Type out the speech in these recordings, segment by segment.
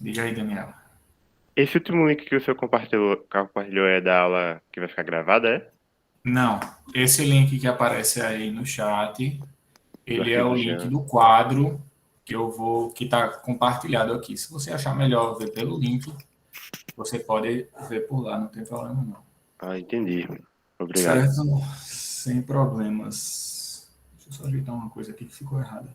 Diga aí, Daniela. Esse último link que o senhor compartilhou é da aula que vai ficar gravada, é? Não, esse link que aparece aí no chat, Do ele é o arquivo link Jean. do quadro que está compartilhado aqui. Se você achar melhor ver pelo link, você pode ver por lá, não tem problema não. Ah, entendi. Obrigado. Certo? Sem problemas. Deixa eu só ajeitar uma coisa aqui que ficou errada.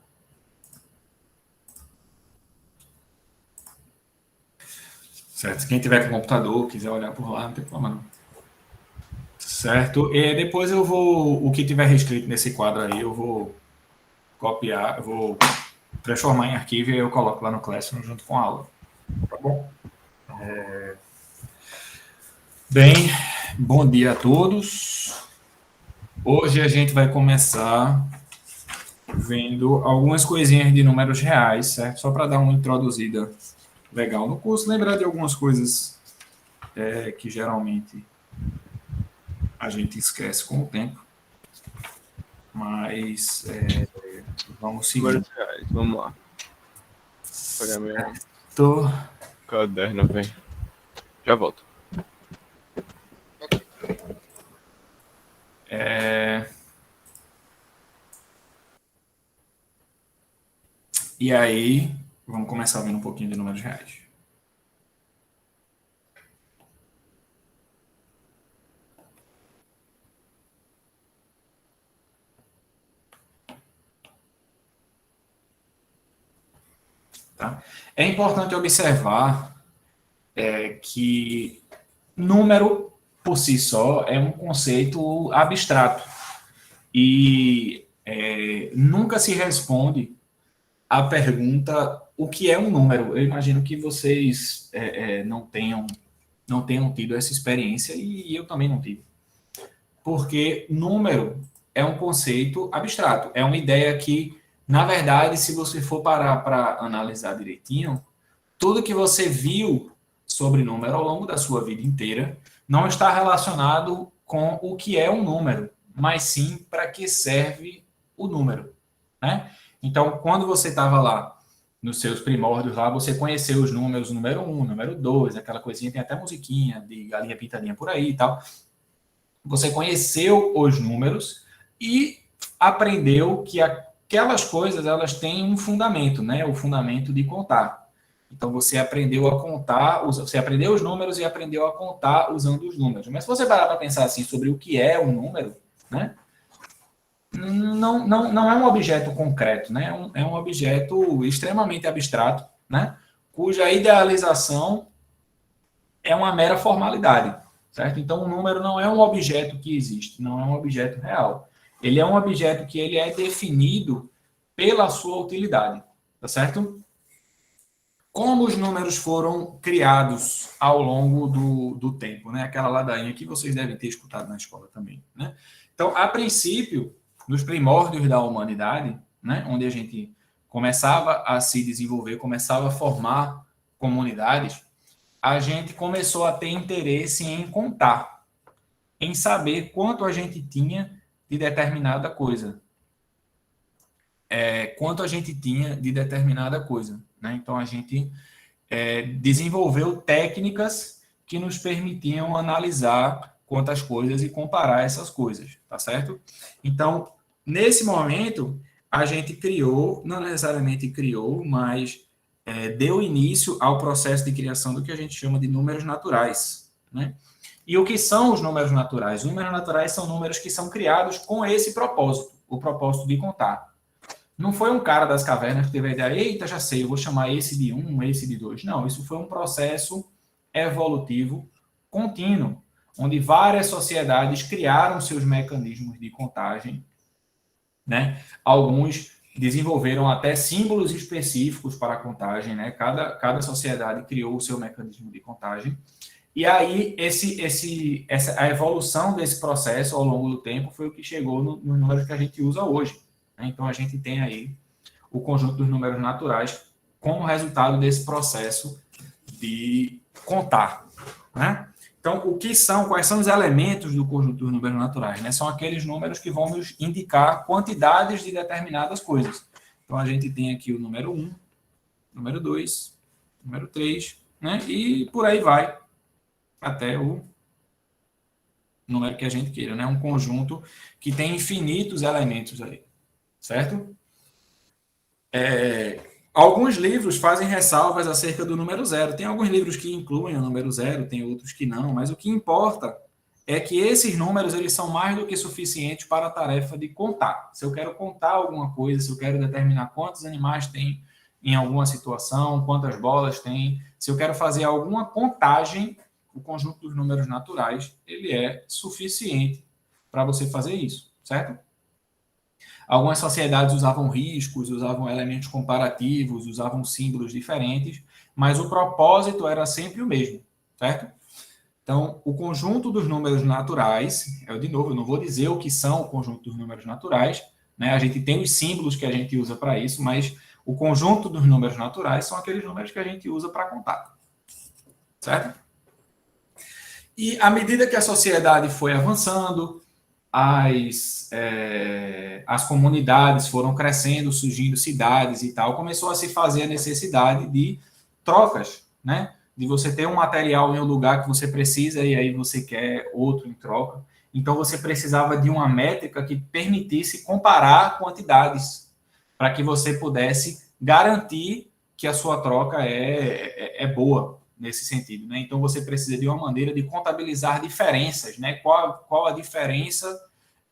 Certo? Quem tiver com computador, quiser olhar por lá, não tem problema não. Certo? E depois eu vou, o que tiver reescrito nesse quadro aí, eu vou copiar, eu vou transformar em arquivo e eu coloco lá no Classroom junto com a aula. Tá bom? Bem, bom dia a todos. Hoje a gente vai começar vendo algumas coisinhas de números reais, certo? Só para dar uma introduzida legal no curso, lembrar de algumas coisas que geralmente a gente esquece com o tempo, mas vamos seguindo. Números reais, vamos lá. Vou pegar meu Tô, caderno, vem. Já volto. e aí, vamos começar vendo um pouquinho de números reais. Tá? É importante observar que número por si só é um conceito abstrato e nunca se responde a pergunta o que é um número. Eu imagino que vocês não tenham tido essa experiência e eu também não tive. Porque número é um conceito abstrato, é uma ideia que, na verdade, se você for parar para analisar direitinho, tudo que você viu sobre número ao longo da sua vida inteira não está relacionado com o que é um número, mas sim para que serve o número, né? Então, quando você estava lá nos seus primórdios lá, você conheceu os números, número um, número 2, aquela coisinha, tem até musiquinha de galinha pintadinha por aí e tal. Você conheceu os números e aprendeu que aquelas coisas elas têm um fundamento, né? O fundamento de contar. Então você aprendeu a contar, você aprendeu os números e aprendeu a contar usando os números. Mas se você parar para pensar assim sobre o que é um número, né? Não é um objeto concreto, né? É um objeto extremamente abstrato, né? Cuja idealização é uma mera formalidade, certo? Então, o número não é um objeto que existe, não é um objeto real. Ele é um objeto que ele é definido pela sua utilidade, tá certo? Como os números foram criados ao longo do tempo, né? Aquela ladainha que vocês devem ter escutado na escola também, né? Então, a princípio, nos primórdios da humanidade, né? Onde a gente começava a se desenvolver, começava a formar comunidades, a gente começou a ter interesse em contar, em saber quanto a gente tinha de determinada coisa, quanto a gente tinha de determinada coisa. Né? Então, a gente desenvolveu técnicas que nos permitiam analisar quantas coisas e comparar essas coisas, tá certo? Então, nesse momento, a gente criou, não necessariamente criou, mas deu início ao processo de criação do que a gente chama de números naturais, né? E o que são os números naturais? Os números naturais são números que são criados com esse propósito, o propósito de contar. Não foi um cara das cavernas que teve a ideia, eita, já sei, eu vou chamar esse de um, esse de dois. Não, isso foi um processo evolutivo contínuo, onde várias sociedades criaram seus mecanismos de contagem, né? Alguns desenvolveram até símbolos específicos para a contagem, né? Cada sociedade criou o seu mecanismo de contagem. E aí, a evolução desse processo ao longo do tempo foi o que chegou no número que a gente usa hoje. Né? Então, a gente tem aí o conjunto dos números naturais como resultado desse processo de contar. Né? Então, quais são os elementos do conjunto dos números naturais? Né? São aqueles números que vão nos indicar quantidades de determinadas coisas. Então, a gente tem aqui o número 1, número 2, número 3, né? E por aí vai, até o número que a gente queira, né? Um conjunto que tem infinitos elementos aí, certo? Alguns livros fazem ressalvas acerca do número zero. Tem alguns livros que incluem o número zero, tem outros que não, mas o que importa é que esses números eles são mais do que suficientes para a tarefa de contar. Se eu quero contar alguma coisa, se eu quero determinar quantos animais tem em alguma situação, quantas bolas tem, se eu quero fazer alguma contagem, o conjunto dos números naturais, ele é suficiente para você fazer isso, certo? Algumas sociedades usavam riscos, usavam elementos comparativos, usavam símbolos diferentes, mas o propósito era sempre o mesmo, certo? Então, o conjunto dos números naturais, de novo, eu não vou dizer o que são o conjunto dos números naturais, né? A gente tem os símbolos que a gente usa para isso, mas o conjunto dos números naturais são aqueles números que a gente usa para contar, certo? E à medida que a sociedade foi avançando, as comunidades foram crescendo, surgindo cidades e tal, começou a se fazer a necessidade de trocas, né? De você ter um material em um lugar que você precisa e aí você quer outro em troca. Então, você precisava de uma métrica que permitisse comparar quantidades para que você pudesse garantir que a sua troca é boa nesse sentido, né? Então, você precisa de uma maneira de contabilizar diferenças, né? Qual a diferença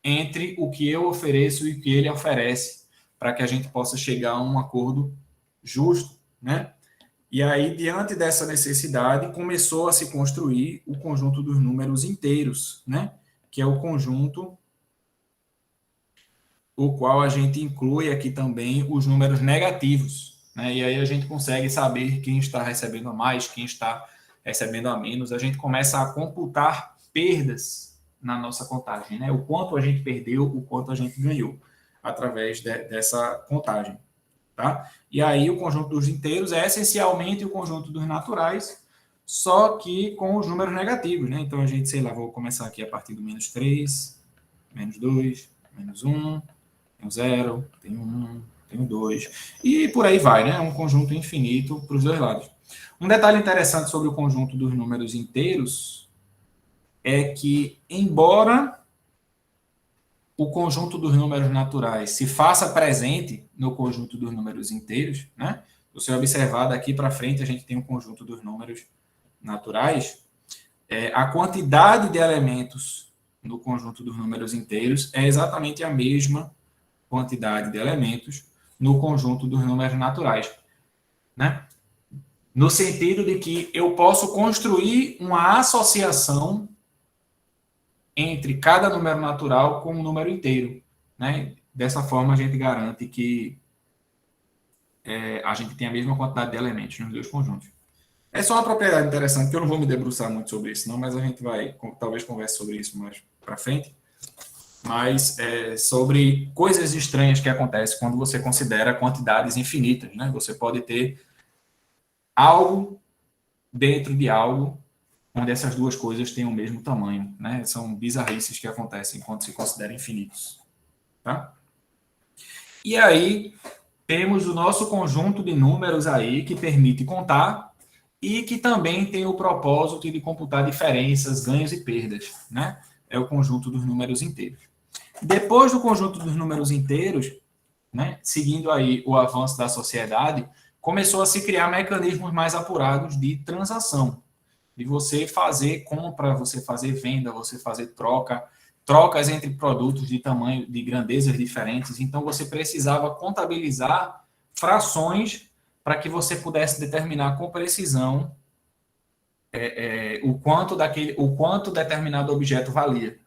entre o que eu ofereço e o que ele oferece, para que a gente possa chegar a um acordo justo, né? E aí, diante dessa necessidade, começou a se construir o conjunto dos números inteiros, né? Que é o conjunto o qual a gente inclui aqui também os números negativos, né? E aí a gente consegue saber quem está recebendo a mais, quem está recebendo a menos. A gente começa a computar perdas na nossa contagem, né? O quanto a gente perdeu, o quanto a gente ganhou através dessa contagem, tá? E aí o conjunto dos inteiros é essencialmente o conjunto dos naturais, só que com os números negativos, né? Então a gente, sei lá, vou começar aqui a partir do menos 3, menos 2, menos 1, tem um 0, tem um 1, tem um 2, e por aí vai, né? É um conjunto infinito para os dois lados. Um detalhe interessante sobre o conjunto dos números inteiros é que, embora o conjunto dos números naturais se faça presente no conjunto dos números inteiros, né? Se você observar daqui para frente, a gente tem um conjunto dos números naturais. A quantidade de elementos no conjunto dos números inteiros é exatamente a mesma quantidade de elementos no conjunto dos números naturais, né? No sentido de que eu posso construir uma associação entre cada número natural com um número inteiro, né? Dessa forma, a gente garante que a gente tem a mesma quantidade de elementos nos dois conjuntos. É só uma propriedade interessante, que eu não vou me debruçar muito sobre isso, não, mas a gente vai, talvez, converse sobre isso mais para frente. Mas sobre coisas estranhas que acontecem quando você considera quantidades infinitas, né? Você pode ter algo dentro de algo onde essas duas coisas têm o mesmo tamanho, né? São bizarrices que acontecem quando se considera infinitos, tá? E aí temos o nosso conjunto de números aí que permite contar e que também tem o propósito de computar diferenças, ganhos e perdas, né? É o conjunto dos números inteiros. Depois do conjunto dos números inteiros, né, seguindo aí o avanço da sociedade, começou a se criar mecanismos mais apurados de transação, de você fazer compra, você fazer venda, você fazer trocas entre produtos de tamanho, de grandezas diferentes. Então, você precisava contabilizar frações para que você pudesse determinar com precisão o quanto determinado objeto valia.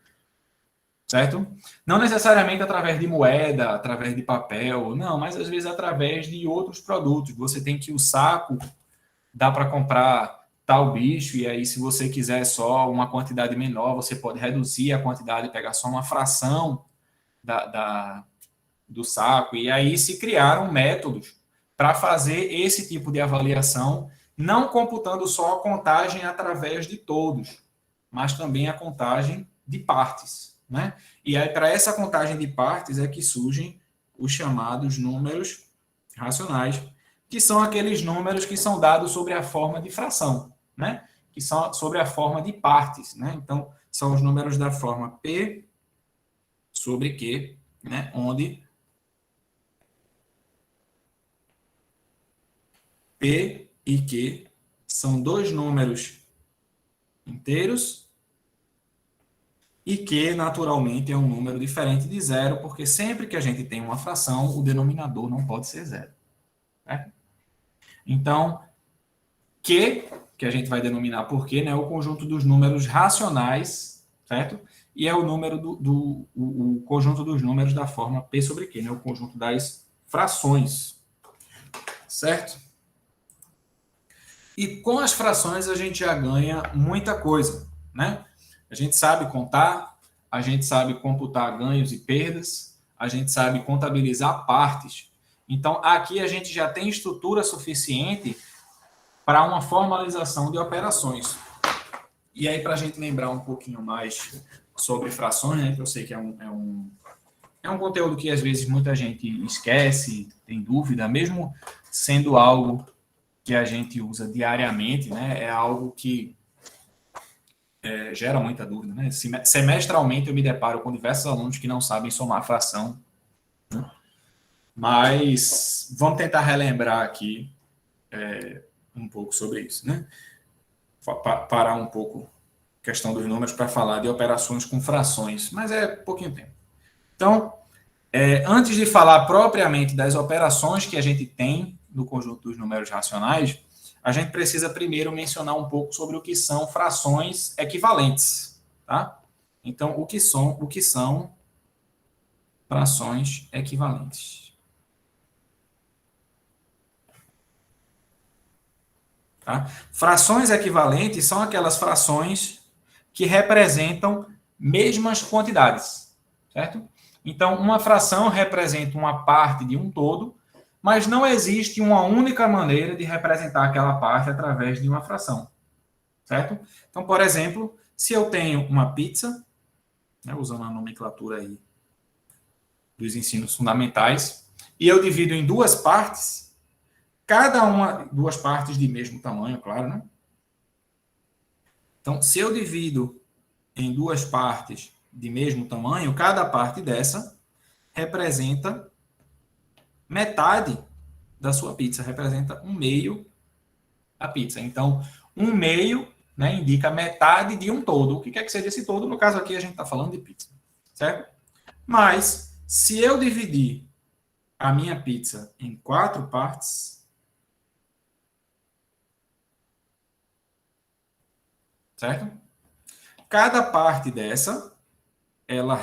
Certo? Não necessariamente através de moeda, através de papel, não, mas às vezes através de outros produtos. Você tem que o saco dá para comprar tal bicho, e aí se você quiser só uma quantidade menor, você pode reduzir a quantidade, pegar só uma fração do saco, e aí se criaram métodos para fazer esse tipo de avaliação, não computando só a contagem através de todos, mas também a contagem de partes, né? E aí, para essa contagem de partes é que surgem os chamados números racionais, que são aqueles números que são dados sobre a forma de fração, né? Que são sobre a forma de partes, né? Então, são os números da forma P sobre Q, né? Onde P e Q são dois números inteiros e Q, naturalmente, é um número diferente de zero, porque sempre que a gente tem uma fração, o denominador não pode ser zero. Né? Então, Q, que a gente vai denominar por Q, né, é o conjunto dos números racionais, certo? E é o número o conjunto dos números da forma P sobre Q, né, o conjunto das frações, certo? E com as frações a gente já ganha muita coisa, né? A gente sabe contar, a gente sabe computar ganhos e perdas, a gente sabe contabilizar partes. Então, aqui a gente já tem estrutura suficiente para uma formalização de operações. E aí, para a gente lembrar um pouquinho mais sobre frações, né, que eu sei que é um conteúdo que às vezes muita gente esquece, tem dúvida, mesmo sendo algo que a gente usa diariamente, né, é algo que gera muita dúvida. Né? Semestralmente eu me deparo com diversos alunos que não sabem somar fração, né? Mas vamos tentar relembrar aqui um pouco sobre isso, né? Parar um pouco a questão dos números para falar de operações com frações, mas é pouquinho tempo. Então, antes de falar propriamente das operações que a gente tem no conjunto dos números racionais, a gente precisa primeiro mencionar um pouco sobre o que são frações equivalentes, tá? Então, o que são frações equivalentes? Tá? Frações equivalentes são aquelas frações que representam mesmas quantidades, certo? Então, uma fração representa uma parte de um todo, mas não existe uma única maneira de representar aquela parte através de uma fração, certo? Então, por exemplo, se eu tenho uma pizza, né, usando a nomenclatura aí dos ensinos fundamentais, e eu divido em duas partes, duas partes de mesmo tamanho, claro, né? Então, se eu divido em duas partes de mesmo tamanho, cada parte dessa representa metade da sua pizza, representa um meio da pizza. Então, um meio, né, indica metade de um todo. O que quer que seja esse todo? No caso aqui, a gente está falando de pizza, certo? Mas, se eu dividir a minha pizza em 4 partes, certo? Cada parte dessa, ela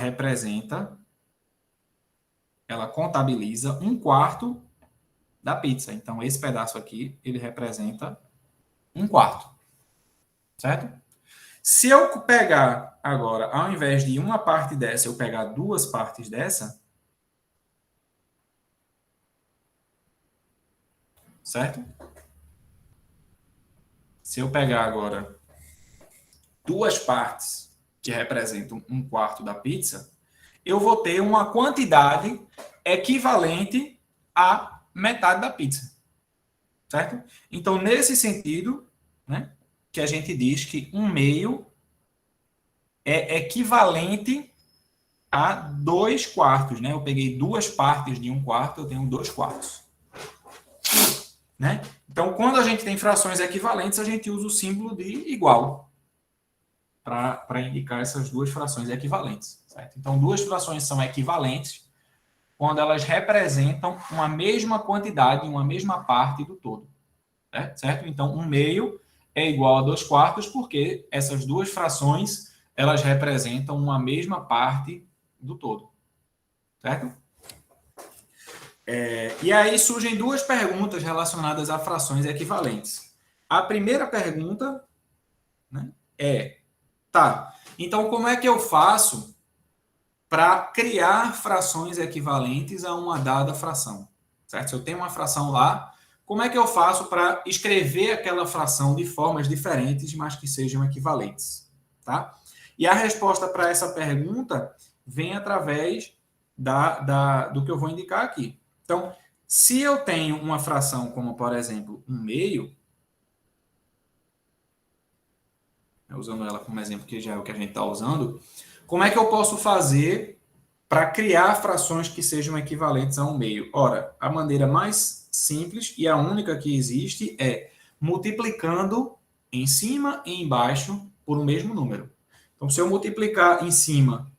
contabiliza 1/4 da pizza. Então, esse pedaço aqui, ele representa 1/4, certo? Se eu pegar agora, ao invés de uma parte dessa, eu pegar duas partes dessa, certo? Se eu pegar agora duas partes que representam 1/4 da pizza, eu vou ter uma quantidade equivalente à metade da pizza, certo? Então, nesse sentido, né, que a gente diz que 1/2 é equivalente a 2/4, né? Eu peguei duas partes de 1/4, eu tenho 2/4. Né? Então, quando a gente tem frações equivalentes, a gente usa o símbolo de igual para indicar essas duas frações equivalentes. Certo? Então, duas frações são equivalentes quando elas representam uma mesma quantidade, uma mesma parte do todo. Certo? Então, 1/2 é igual a 2/4 porque essas duas frações elas representam uma mesma parte do todo. Certo? E aí surgem duas perguntas relacionadas a frações equivalentes. A primeira pergunta, né, então como é que eu faço para criar frações equivalentes a uma dada fração? Certo? Se eu tenho uma fração lá, como é que eu faço para escrever aquela fração de formas diferentes, mas que sejam equivalentes? Tá? E a resposta para essa pergunta vem através do que eu vou indicar aqui. Então, Se eu tenho uma fração como, por exemplo, 1/2, usando ela como exemplo, que já é o que a gente está usando, como é que eu posso fazer para criar frações que sejam equivalentes a 1/2? Ora, a maneira mais simples e a única que existe é multiplicando em cima e embaixo por um mesmo número. Então, se eu multiplicar em cima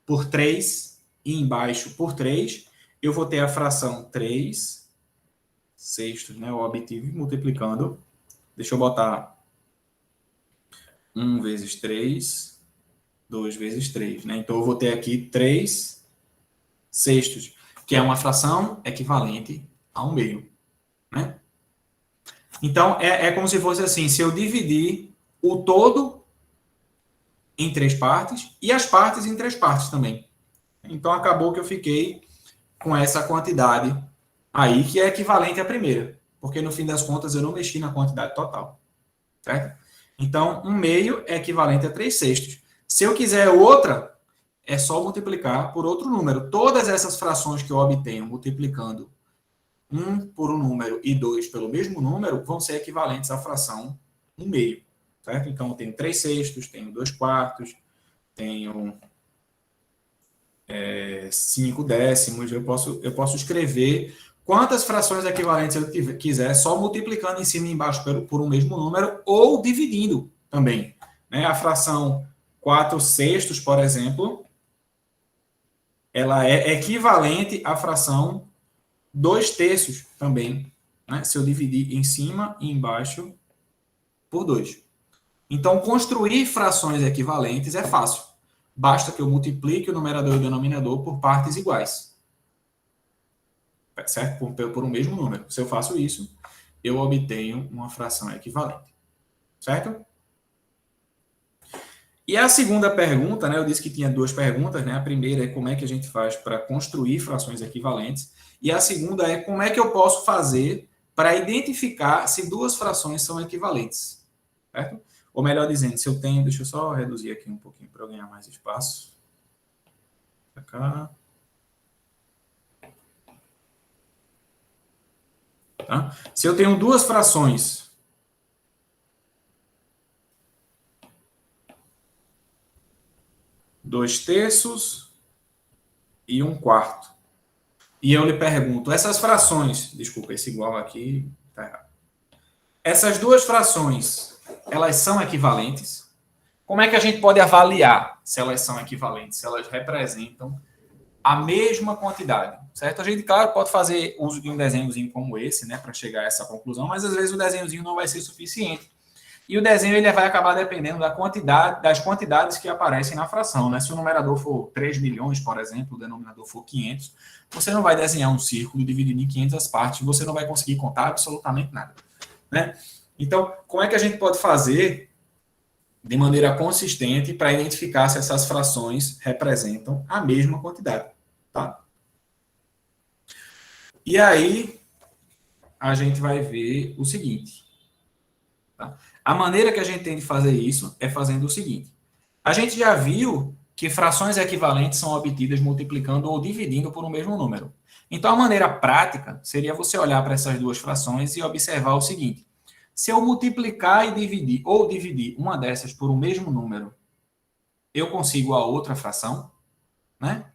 por 3 e embaixo por 3, eu vou ter a fração 3 sextos, né? Eu obtive multiplicando. Deixa eu botar 1 vezes 3, 2 vezes 3, né? Então, eu vou ter aqui 3 sextos, que é uma fração equivalente a 1/2, né? Então, é como se fosse assim, se eu dividir o todo em 3 partes e as partes em 3 partes também. Então, acabou que eu fiquei com essa quantidade aí, que é equivalente à primeira, porque no fim das contas eu não mexi na quantidade total, certo? Então, 1/2 é equivalente a 3 sextos. Se eu quiser outra, é só multiplicar por outro número. Todas essas frações que eu obtenho multiplicando 1 por um número e 2 pelo mesmo número vão ser equivalentes à fração 1/2, certo? Então, eu tenho 3 sextos, tenho 2 quartos, tenho 5 décimos, eu posso escrever quantas frações equivalentes eu quiser, só multiplicando em cima e embaixo por um mesmo número, ou dividindo também, né? A fração 4 sextos, por exemplo, ela é equivalente à fração 2 terços também, né? Se eu dividir em cima e embaixo por 2. Então, construir frações equivalentes é fácil. Basta que eu multiplique o numerador e o denominador por partes iguais. Certo? Por um mesmo número. Se eu faço isso, eu obtenho uma fração equivalente. Certo? E a segunda pergunta, né? Eu disse que tinha duas perguntas, né? A primeira é como é que a gente faz para construir frações equivalentes. E a segunda é como é que eu posso fazer para identificar se duas frações são equivalentes. Certo? Ou melhor dizendo, se eu tenho... Deixa eu só reduzir aqui um pouquinho para eu ganhar mais espaço. Para cá. Tá? Se eu tenho duas frações... 2 terços e 1 quarto. E eu lhe pergunto, essas frações... Desculpa, esse igual aqui está errado. Essas duas frações, elas são equivalentes? Como é que a gente pode avaliar se elas são equivalentes, se elas representam a mesma quantidade, certo? A gente, claro, pode fazer uso de um desenhozinho como esse, né, para chegar a essa conclusão, mas às vezes o desenhozinho não vai ser suficiente. E o desenho ele vai acabar dependendo da quantidade, das quantidades que aparecem na fração, né? Se o numerador for 3 milhões, por exemplo, o denominador for 500, você não vai desenhar um círculo dividido em 500 partes, você não vai conseguir contar absolutamente nada, né? Então, como é que a gente pode fazer de maneira consistente para identificar se essas frações representam a mesma quantidade, tá? E aí, a gente vai ver o seguinte, tá? A maneira que a gente tem de fazer isso é fazendo o seguinte. A gente já viu que frações equivalentes são obtidas multiplicando ou dividindo por um mesmo número. Então, a maneira prática seria você olhar para essas duas frações e observar o seguinte. Se eu multiplicar e dividir, ou dividir uma dessas por um mesmo número, eu consigo a outra fração, né?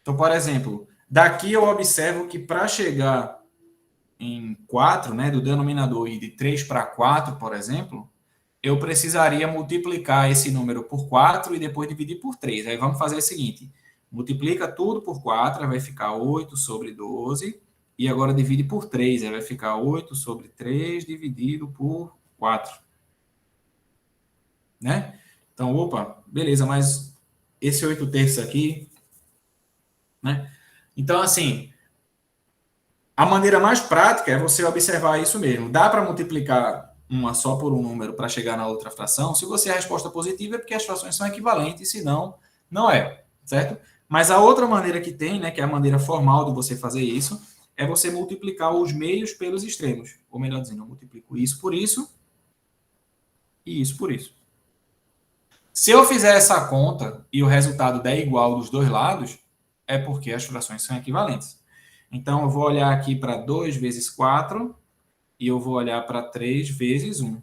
Então, por exemplo, daqui eu observo que para chegar em 4, né, do denominador ir de 3 para 4, por exemplo, eu precisaria multiplicar esse número por 4 e depois dividir por 3. Aí vamos fazer o seguinte, multiplica tudo por 4, aí vai ficar 8 sobre 12, e agora divide por 3, aí vai ficar 8 sobre 3 dividido por 4. Né? Então, opa, beleza, mas esse 8 terços aqui, né? Então, assim, a maneira mais prática é você observar isso mesmo. Dá para multiplicar uma só por um número para chegar na outra fração? Se você a resposta positiva é porque as frações são equivalentes, se não, não é, certo? Mas a outra maneira que tem, né, que é a maneira formal de você fazer isso, é você multiplicar os meios pelos extremos. Ou melhor dizendo, eu multiplico isso por isso e isso por isso. Se eu fizer essa conta e o resultado der igual dos dois lados, é porque as frações são equivalentes. Então, eu vou olhar aqui para 2 vezes 4 e eu vou olhar para 3 vezes 1.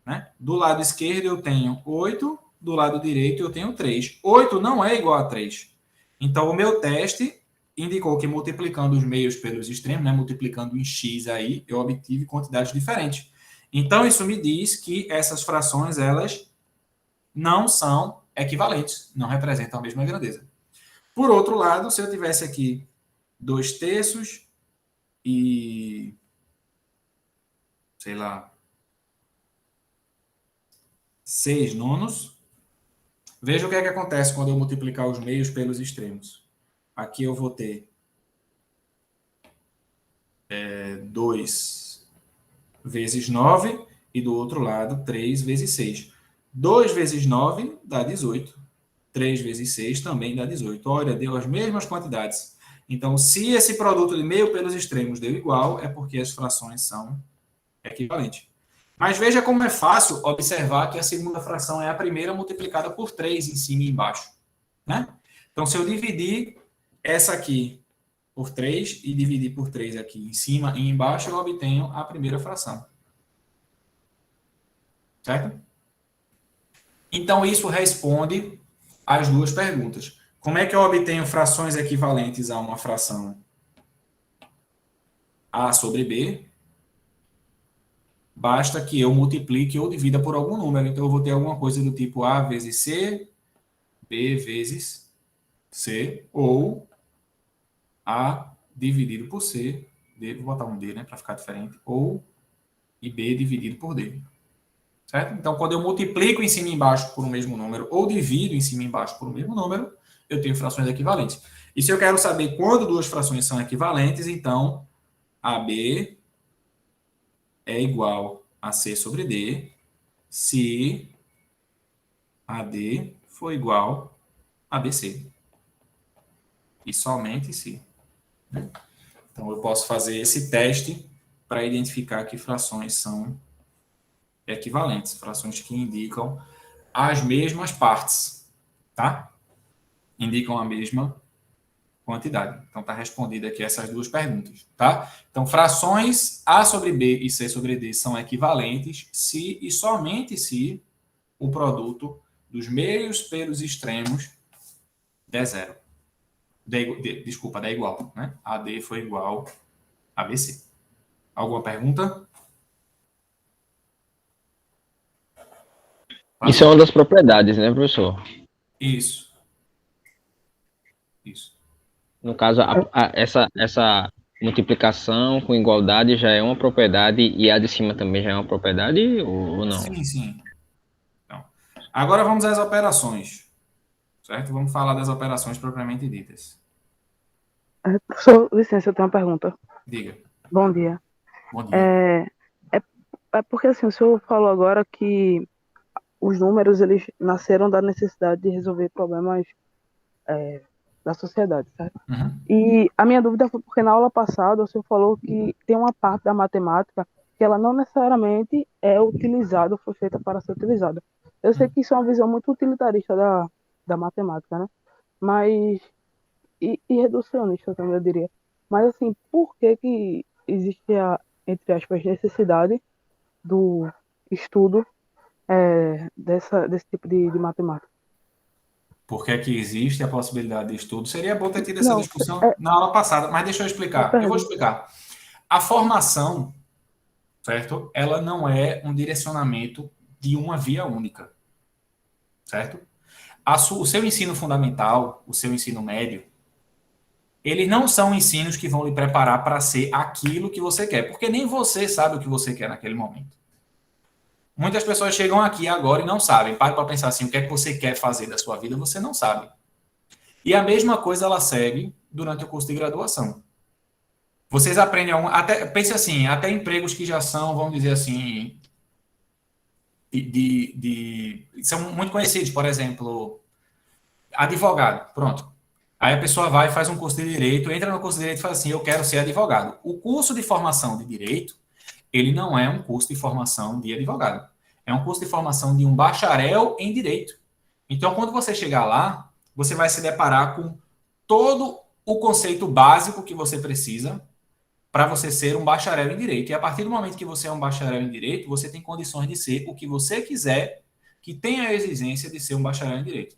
Né? Do lado esquerdo eu tenho 8, do lado direito eu tenho 3. 8 não é igual a 3. Então, o meu teste indicou que multiplicando os meios pelos extremos, né, multiplicando em x aí, eu obtive quantidades diferentes. Então, isso me diz que essas frações, elas não são equivalentes, não representam a mesma grandeza. Por outro lado, se eu tivesse aqui 2 terços e, sei lá, 6 nonos, veja o que é que acontece quando eu multiplicar os meios pelos extremos. Aqui eu vou ter 2 vezes 9 e do outro lado 3 vezes 6. 2 vezes 9 dá 18. 3 vezes 6 também dá 18. Olha, deu as mesmas quantidades. Então, se esse produto de meio pelos extremos deu igual, é porque as frações são equivalentes. Mas veja como é fácil observar que a segunda fração é a primeira multiplicada por 3 em cima e embaixo. Né? Então, se eu dividir essa aqui por 3 e dividir por 3 aqui em cima e embaixo, eu obtenho a primeira fração. Certo? Então, isso responde às duas perguntas. Como é que eu obtenho frações equivalentes a uma fração A sobre B? Basta que eu multiplique ou divida por algum número. Então, eu vou ter alguma coisa do tipo A vezes C, B vezes C, ou A dividido por C, D, vou botar um D, né, para ficar diferente, ou e B dividido por D. Certo? Então, quando eu multiplico em cima e embaixo por um mesmo número, ou divido em cima e embaixo por um mesmo número, eu tenho frações equivalentes. E se eu quero saber quando duas frações são equivalentes, então, AB é igual a C sobre D, se AD for igual a BC. E somente se. Então, eu posso fazer esse teste para identificar que frações são equivalentes, frações que indicam as mesmas partes, tá? Indicam a mesma quantidade. Então, está respondida aqui essas duas perguntas, tá? Então, frações A sobre B e C sobre D são equivalentes se e somente se o produto dos meios pelos extremos der zero. Desculpa, der igual, né? AD foi igual a BC. Alguma pergunta? Isso é uma das propriedades, né, professor? Isso. No caso, essa multiplicação com igualdade já é uma propriedade e a de cima também já é uma propriedade ou não? Sim. Então, agora vamos às operações. Certo? Vamos falar das operações propriamente ditas. Professor, licença, eu tenho uma pergunta. Diga. Bom dia. Bom dia. É porque assim, o senhor falou agora que os números eles nasceram da necessidade de resolver problemas da sociedade, certo? Uhum. E a minha dúvida foi porque na aula passada o senhor falou que tem uma parte da matemática que ela não necessariamente é utilizada, foi feita para ser utilizada. Eu sei que isso é uma visão muito utilitarista da matemática, né? Mas e reducionista também, eu diria. Mas assim, por que existe a, entre aspas, necessidade do estudo desse tipo de matemática? Por que é que existe a possibilidade de estudo? Seria bom ter tido essa Não, discussão na aula passada, mas deixa eu explicar. Eu vou explicar. A formação, certo? Ela não é um direcionamento de uma via única, certo? O seu ensino fundamental, o seu ensino médio, eles não são ensinos que vão lhe preparar para ser aquilo que você quer, porque nem você sabe o que você quer naquele momento. Muitas pessoas chegam aqui agora e não sabem. Pare para pensar assim, o que é que você quer fazer da sua vida, você não sabe. E a mesma coisa ela segue durante o curso de graduação. Vocês aprendem, pense assim, até empregos que já são, vamos dizer assim, são muito conhecidos, por exemplo, advogado, pronto. Aí a pessoa vai e faz um curso de direito, entra no curso de direito e fala assim, eu quero ser advogado. O curso de formação de direito, ele não é um curso de formação de advogado. É um curso de formação de um bacharel em direito. Então, quando você chegar lá, você vai se deparar com todo o conceito básico que você precisa para você ser um bacharel em direito. E a partir do momento que você é um bacharel em direito, você tem condições de ser o que você quiser, que tenha a exigência de ser um bacharel em direito.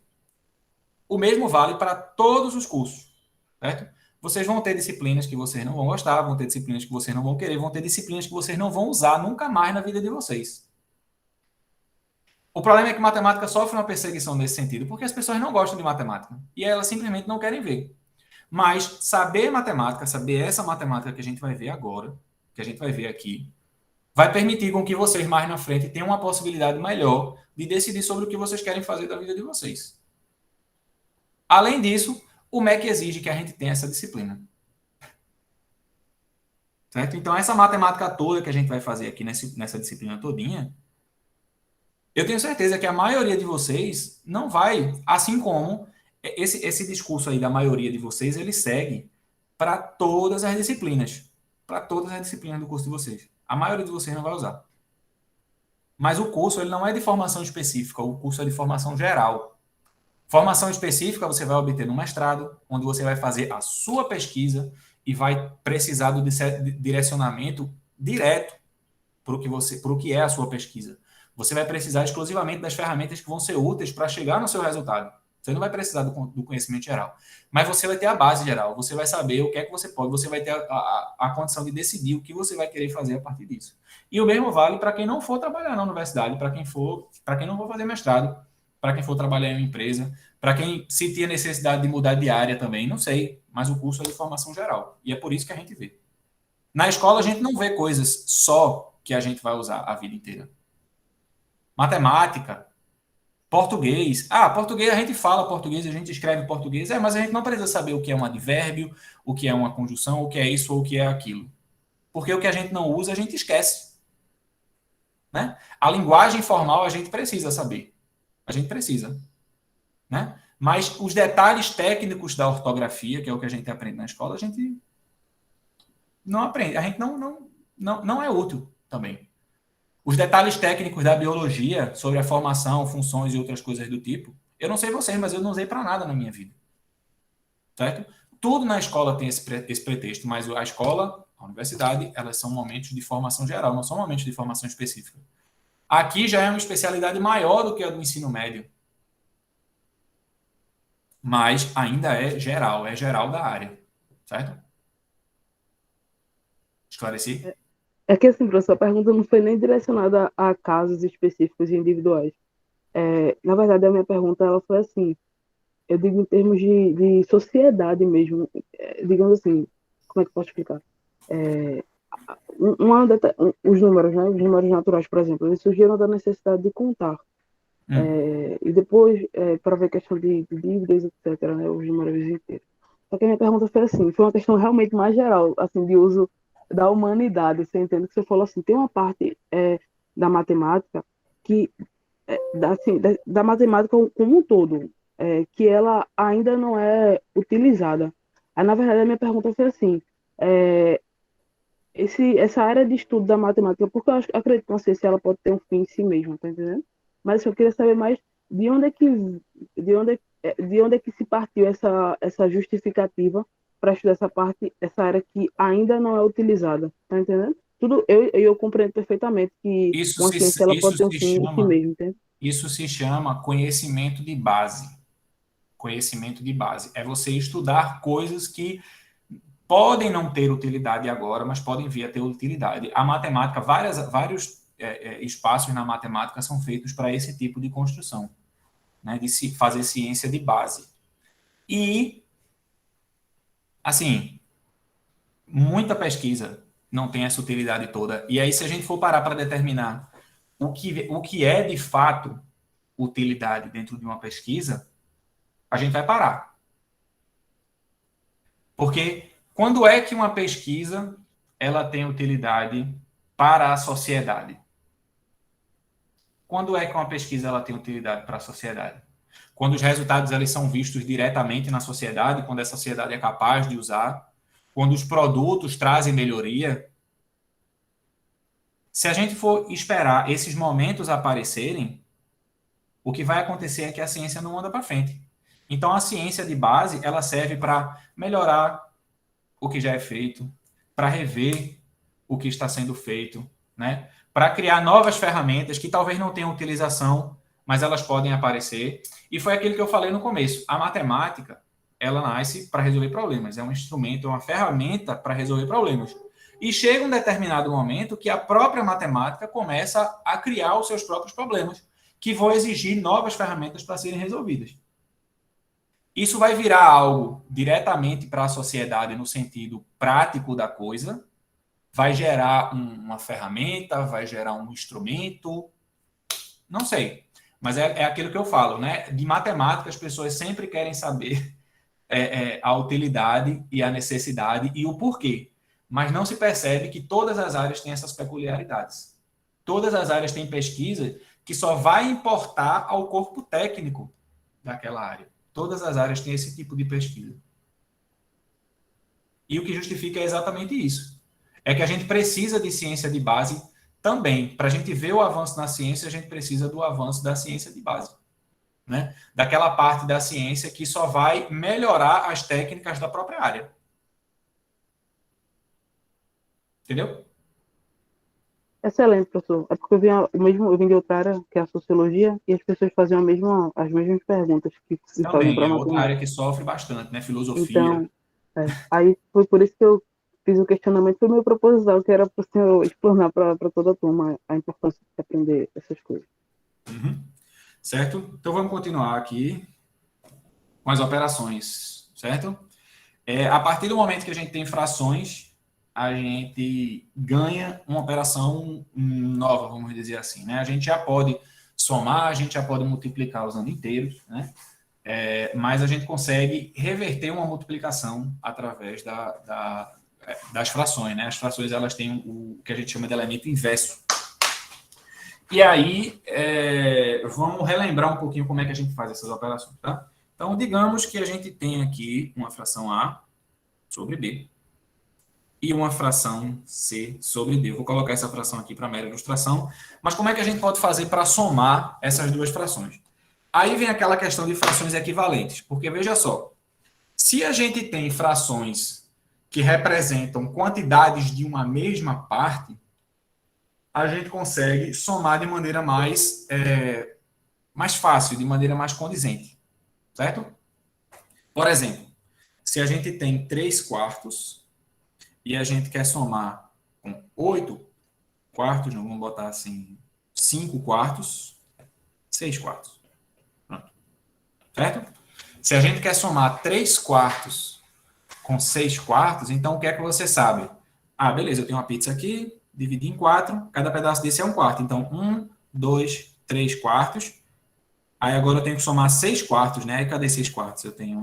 O mesmo vale para todos os cursos, certo? Vocês vão ter disciplinas que vocês não vão gostar, vão ter disciplinas que vocês não vão querer, vão ter disciplinas que vocês não vão usar nunca mais na vida de vocês. O problema é que matemática sofre uma perseguição nesse sentido, porque as pessoas não gostam de matemática e elas simplesmente não querem ver. Mas saber matemática, saber essa matemática que a gente vai ver agora, que a gente vai ver aqui, vai permitir com que vocês mais na frente tenham uma possibilidade melhor de decidir sobre o que vocês querem fazer da vida de vocês. Além disso, o MEC exige que a gente tenha essa disciplina. Certo? Então, essa matemática toda que a gente vai fazer aqui nessa disciplina todinha, eu tenho certeza que a maioria de vocês não vai, assim como esse discurso aí da maioria de vocês, ele segue para todas as disciplinas. Para todas as disciplinas do curso de vocês. A maioria de vocês não vai usar. Mas o curso, ele não é de formação específica, o curso é de formação geral. Formação específica você vai obter no mestrado, onde você vai fazer a sua pesquisa e vai precisar do direcionamento direto para o que é a sua pesquisa. Você vai precisar exclusivamente das ferramentas que vão ser úteis para chegar no seu resultado. Você não vai precisar do conhecimento geral. Mas você vai ter a base geral. Você vai saber o que é que você pode. Você vai ter a condição de decidir o que você vai querer fazer a partir disso. E o mesmo vale para quem não for trabalhar na universidade, para quem não for fazer mestrado, para quem for trabalhar em uma empresa, para quem sentir a necessidade de mudar de área também, não sei. Mas o curso é de formação geral. E é por isso que a gente vê. Na escola, a gente não vê coisas só que a gente vai usar a vida inteira. Matemática, português. Português, a gente fala português, a gente escreve português, mas a gente não precisa saber o que é um advérbio, o que é uma conjunção, o que é isso ou o que é aquilo. Porque o que a gente não usa, a gente esquece. Né? A linguagem formal a gente precisa saber. A gente precisa. Né? Mas os detalhes técnicos da ortografia, que é o que a gente aprende na escola, a gente não aprende. A gente não é útil também. Os detalhes técnicos da biologia sobre a formação, funções e outras coisas do tipo, eu não sei vocês, mas eu não usei para nada na minha vida. Certo? Tudo na escola tem esse pretexto, mas a escola, a universidade, elas são momentos de formação geral, não são momentos de formação específica. Aqui já é uma especialidade maior do que a do ensino médio. Mas ainda é geral da área. Certo? Esclareci? É que assim, professor, a pergunta não foi nem direcionada a casos específicos e individuais. Na verdade, a minha pergunta ela foi assim, eu digo em termos de sociedade mesmo, digamos assim, como é que eu posso explicar? Os números, né? Os números naturais, por exemplo, eles surgiram da necessidade de contar. E depois, para ver questão de dívidas, etc., né? Os números inteiros. Só que a minha pergunta foi assim, foi uma questão realmente mais geral, assim, de uso da humanidade. Você entende que você falou assim, tem uma parte da matemática que da matemática como um todo, que ela ainda não é utilizada. Aí, na verdade, a minha pergunta foi assim, essa área de estudo da matemática, porque eu acredito que não sei se ela pode ter um fim em si mesma, tá entendendo? Mas eu queria saber mais de onde é que se partiu essa justificativa para estudar essa área que ainda não é utilizada, tá entendendo? Tudo eu compreendo perfeitamente que uma ciência ela pode ter um fim em si mesmo, entende? Isso se chama conhecimento de base. Conhecimento de base. É você estudar coisas que podem não ter utilidade agora, mas podem vir a ter utilidade. A matemática, vários espaços na matemática são feitos para esse tipo de construção, né, de se fazer ciência de base. E, assim, muita pesquisa não tem essa utilidade toda. E aí, se a gente for parar para determinar o que é, de fato, utilidade dentro de uma pesquisa, a gente vai parar. Porque quando é que uma pesquisa ela tem utilidade para a sociedade? Quando é que uma pesquisa ela tem utilidade para a sociedade? Quando os resultados eles são vistos diretamente na sociedade, quando a sociedade é capaz de usar, quando os produtos trazem melhoria. Se a gente for esperar esses momentos aparecerem, o que vai acontecer é que a ciência não anda para frente. Então, a ciência de base, ela serve para melhorar o que já é feito, para rever o que está sendo feito, né? Para criar novas ferramentas que talvez não tenham utilização, mas elas podem aparecer. E foi aquilo que eu falei no começo. A matemática, ela nasce para resolver problemas. É um instrumento, é uma ferramenta para resolver problemas. E chega um determinado momento que a própria matemática começa a criar os seus próprios problemas, que vão exigir novas ferramentas para serem resolvidas. Isso vai virar algo diretamente para a sociedade no sentido prático da coisa, vai gerar uma ferramenta, vai gerar um instrumento, não sei. Mas é aquilo que eu falo, né? De matemática, as pessoas sempre querem saber a utilidade e a necessidade e o porquê. Mas não se percebe que todas as áreas têm essas peculiaridades. Todas as áreas têm pesquisa que só vai importar ao corpo técnico daquela área. Todas as áreas têm esse tipo de pesquisa. E o que justifica é exatamente isso. É que a gente precisa de ciência de base também. Para a gente ver o avanço na ciência, a gente precisa do avanço da ciência de base. Né? Daquela parte da ciência que só vai melhorar as técnicas da própria área. Entendeu? Excelente, professor. É porque eu vim de outra área, que é a sociologia, e as pessoas faziam as mesmas perguntas que faziam Também para é outra matemática. área que sofre bastante, né? Filosofia. Então, aí foi por isso que eu fiz o questionamento, foi meu proposital, que era para o senhor explanar para toda a turma a importância de aprender essas coisas. Uhum. Certo? Então vamos continuar aqui com as operações, certo? A partir do momento que a gente tem frações, a gente ganha uma operação nova, vamos dizer assim, né? A gente já pode somar, a gente já pode multiplicar usando inteiros, né? Mas a gente consegue reverter uma multiplicação através das frações, né? As frações, elas têm o que a gente chama de elemento inverso. E aí, vamos relembrar um pouquinho como é que a gente faz essas operações, tá? Então, digamos que a gente tem aqui uma fração A sobre B e uma fração C sobre D. Eu vou colocar essa fração aqui para mera ilustração. Mas como é que a gente pode fazer para somar essas duas frações? Aí vem aquela questão de frações equivalentes. Porque, veja só, se a gente tem frações que representam quantidades de uma mesma parte, a gente consegue somar de maneira mais fácil, de maneira mais condizente. Certo? Por exemplo, se a gente tem 3 quartos e a gente quer somar com 8 quartos, não vamos botar assim, 5 quartos, 6 quartos. Pronto. Certo? Se a gente quer somar 3 quartos com 6 quartos, então o que é que você sabe? Ah, beleza, eu tenho uma pizza aqui, dividi em 4, cada pedaço desse é 1 quarto. Então, 1, 2, 3 quartos. Aí agora eu tenho que somar 6 quartos, né? E cadê 6 quartos? Eu tenho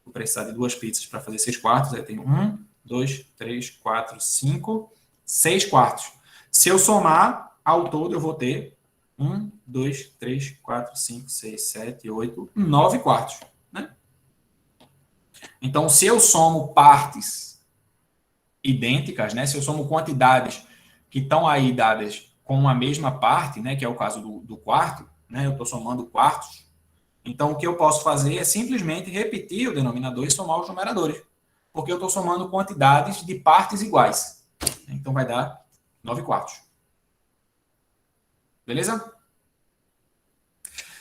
vou precisar de 2 pizzas para fazer 6 quartos. Aí eu tenho 1, 2, 3, 4, 5, 6 quartos. Se eu somar ao todo, eu vou ter 1, 2, 3, 4, 5, 6, 7, 8, 9 quartos. Né? Então, se eu somo partes idênticas, né? Se eu somo quantidades que estão aí dadas com a mesma parte, né? Que é o caso do quarto, né? Eu estou somando quartos. Então, o que eu posso fazer é simplesmente repetir o denominador e somar os numeradores. Porque eu estou somando quantidades de partes iguais. Então, vai dar 9 quartos. Beleza?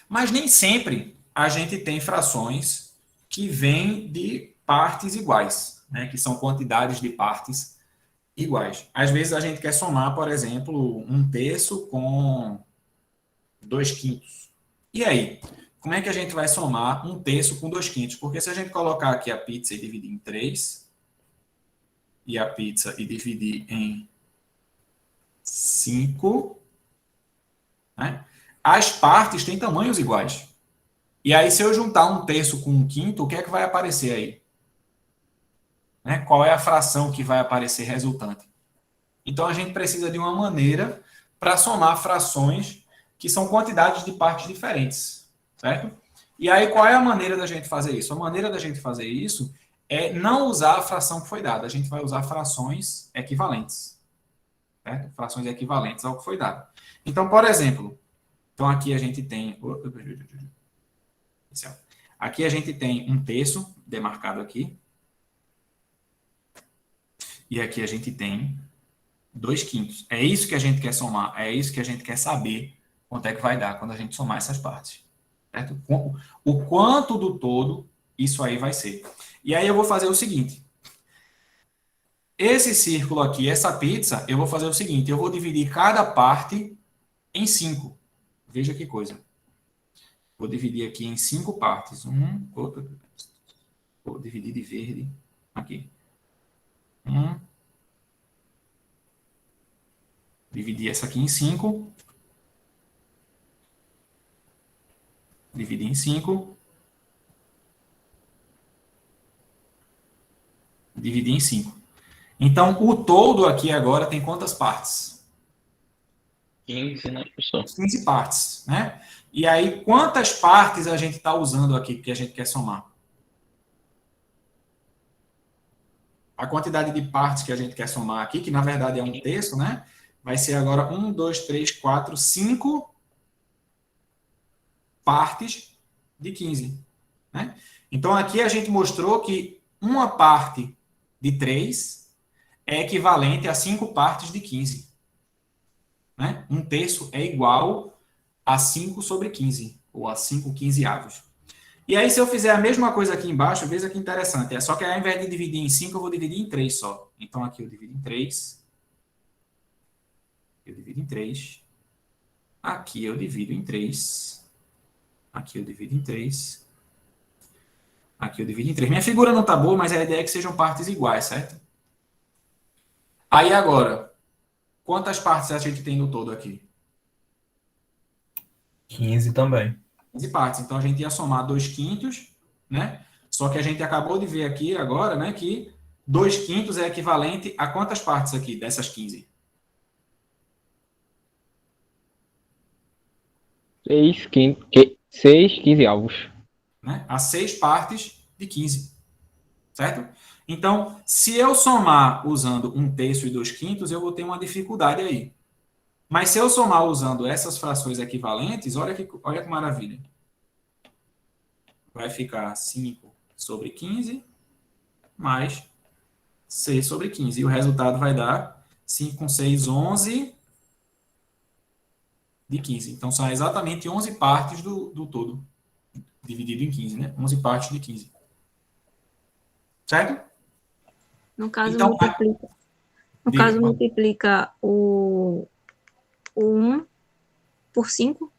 Mas nem sempre a gente tem frações que vêm de partes iguais, né? Que são quantidades de partes iguais. Às vezes a gente quer somar, por exemplo, 1/3 com 2/5. E aí? Como é que a gente vai somar 1/3 com 2/5? Porque se a gente colocar aqui a pizza e dividir em 3, e a pizza e dividir em 5, né? As partes têm tamanhos iguais. E aí, se eu juntar 1/3 com 1/5, o que é que vai aparecer aí? Né? Qual é a fração que vai aparecer resultante? Então, a gente precisa de uma maneira para somar frações que são quantidades de partes diferentes. Certo? E aí, qual é a maneira da gente fazer isso? A maneira da gente fazer isso é não usar a fração que foi dada. A gente vai usar frações equivalentes. Certo? Frações equivalentes ao que foi dado. Então, por exemplo, aqui a gente tem... Aqui a gente tem 1/3 demarcado aqui. E aqui a gente tem 2/5. É isso que a gente quer somar. É isso que a gente quer saber quanto é que vai dar quando a gente somar essas partes. Certo? O quanto do todo isso aí vai ser. E aí eu vou fazer o seguinte. Esse círculo aqui, essa pizza, eu vou fazer o seguinte. Eu vou dividir cada parte em 5. Veja que coisa. Vou dividir aqui em 5 partes. Vou dividir de verde. Aqui. Dividir essa aqui em 5. Dividir em 5. Dividir em 5. Então, o todo aqui agora tem quantas partes? 15, né, professor? 15 partes, né? E aí, quantas partes a gente está usando aqui que a gente quer somar? A quantidade de partes que a gente quer somar aqui, que na verdade é 1/3, né? Vai ser agora 1, 2, 3, 4, 5 partes de 15. Né? Então, aqui a gente mostrou que uma parte de 3 é equivalente a 5 partes de 15. Né? 1/3 é igual a 5 sobre 15, ou a 5 quinzeavos. E aí, se eu fizer a mesma coisa aqui embaixo, veja que interessante. É só que ao invés de dividir em 5, eu vou dividir em 3 só. Então, aqui eu divido em 3. Eu divido em 3. Aqui eu divido em 3. Aqui eu divido em 3. Aqui eu divido em 3. Minha figura não está boa, mas a ideia é que sejam partes iguais, certo? Aí agora, quantas partes a gente tem no todo aqui? 15 também. 15 partes. Então, a gente ia somar 2/5, né? Só que a gente acabou de ver aqui agora, né, que 2/5 é equivalente a quantas partes aqui dessas 15? 6 quinzeavos. Né? A 6 partes de 15. Certo? Então, se eu somar usando 1/3 e 2/5, eu vou ter uma dificuldade aí. Mas se eu somar usando essas frações equivalentes, olha que maravilha. Vai ficar 5 sobre 15 mais 6 sobre 15. E o resultado vai dar 5 com 6, 11 de 15. Então, são exatamente 11 partes do todo, dividido em 15, né? 11 partes de 15. Certo? No caso, Então, multiplica o 1 por 5.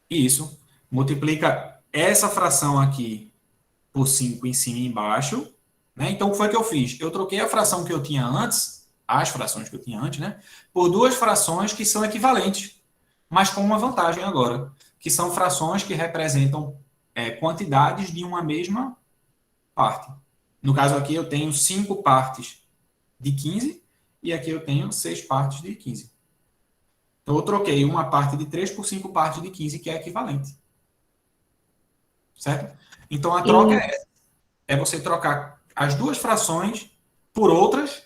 Isso. Multiplica essa fração aqui por 5 em cima e embaixo. Né? Então, o que foi que eu fiz? Eu troquei a fração que eu tinha antes, as frações que eu tinha antes, né? Por duas frações que são equivalentes, mas com uma vantagem agora, que são frações que representam quantidades de uma mesma parte. No caso aqui, eu tenho 5 partes de 15 e aqui eu tenho 6 partes de 15. Então, eu troquei uma parte de 3 por 5 partes de 15, que é equivalente. Certo? Então, a troca é essa. É você trocar as duas frações por outras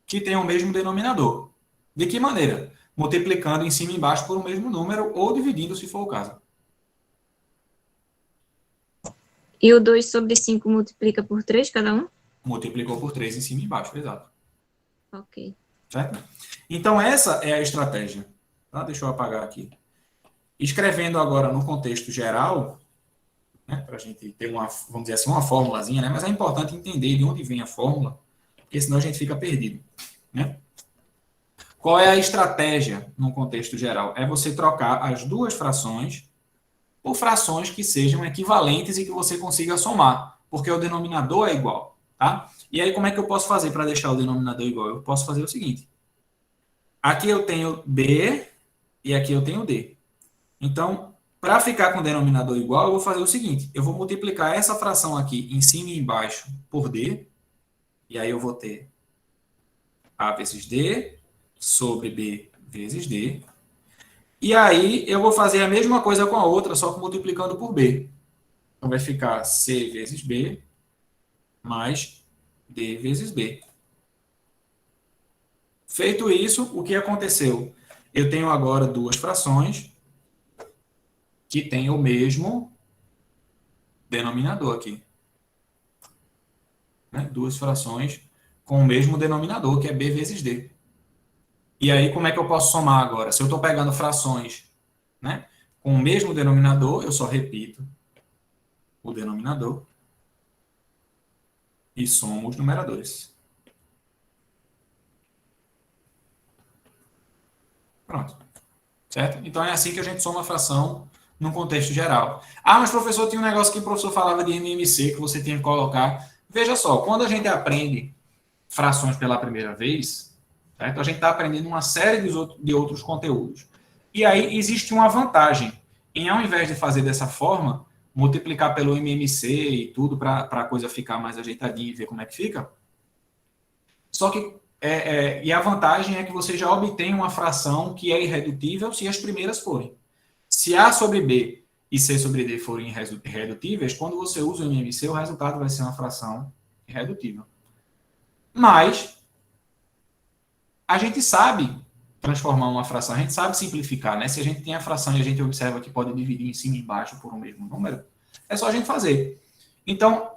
que tenham o mesmo denominador. De que maneira? Multiplicando em cima e embaixo por o mesmo número ou dividindo, se for o caso. E o 2 sobre 5 multiplica por 3 cada um? Multiplicou por 3 em cima e embaixo, exato. Ok. Certo? Então, essa é a estratégia. Tá? Deixa eu apagar aqui. Escrevendo agora no contexto geral, né, para a gente ter uma, vamos dizer assim, uma formulazinha, né? Mas é importante entender de onde vem a fórmula, porque senão a gente fica perdido. Né? Qual é a estratégia no contexto geral? É você trocar as duas frações por frações que sejam equivalentes e que você consiga somar, porque o denominador é igual. Tá? E aí, como é que eu posso fazer para deixar o denominador igual? Eu posso fazer o seguinte. Aqui eu tenho B e aqui eu tenho D. Então, para ficar com o denominador igual, eu vou fazer o seguinte. Eu vou multiplicar essa fração aqui em cima e embaixo por D. E aí eu vou ter A vezes D sobre B vezes D. E aí eu vou fazer a mesma coisa com a outra, só que multiplicando por B. Então vai ficar C vezes B mais D vezes B. Feito isso, o que aconteceu? Eu tenho agora duas frações que têm o mesmo denominador aqui. Né? Duas frações com o mesmo denominador, que é B vezes D. E aí, como é que eu posso somar agora? Se eu estou pegando frações, né, com o mesmo denominador, eu só repito o denominador e somo os numeradores. Pronto. Certo? Então, é assim que a gente soma a fração num contexto geral. Ah, mas professor, tinha um negócio que o professor falava de MMC que você tinha que colocar. Veja só, quando a gente aprende frações pela primeira vez, certo? A gente está aprendendo uma série de outros conteúdos. E aí existe uma vantagem em, ao invés de fazer dessa forma, multiplicar pelo MMC e tudo para a coisa ficar mais ajeitadinha e ver como é que fica. Só que, e a vantagem é que você já obtém uma fração que é irredutível se as primeiras forem. Se A sobre B e C sobre D forem irredutíveis, quando você usa o MMC, o resultado vai ser uma fração irredutível. Mas a gente sabe transformar uma fração, a gente sabe simplificar, né? Se a gente tem a fração e a gente observa que pode dividir em cima e embaixo por um mesmo número, é só a gente fazer. Então,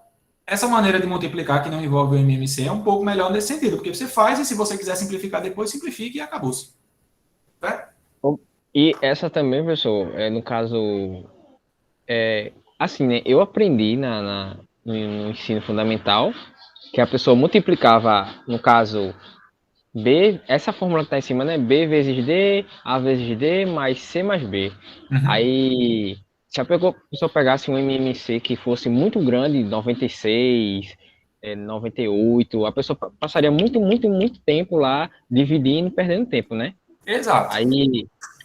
essa maneira de multiplicar que não envolve o MMC é um pouco melhor nesse sentido, porque você faz e se você quiser simplificar depois, simplifique e acabou-se. Né? E essa também, professor, no caso, assim, né? Eu aprendi no ensino fundamental que a pessoa multiplicava, no caso, B, essa fórmula que está em cima, né? B vezes D, A vezes D, mais C mais B. Uhum. Aí, se a pessoa pegasse um MMC que fosse muito grande, 96, 98, a pessoa passaria muito tempo lá dividindo, perdendo tempo, né? Exato.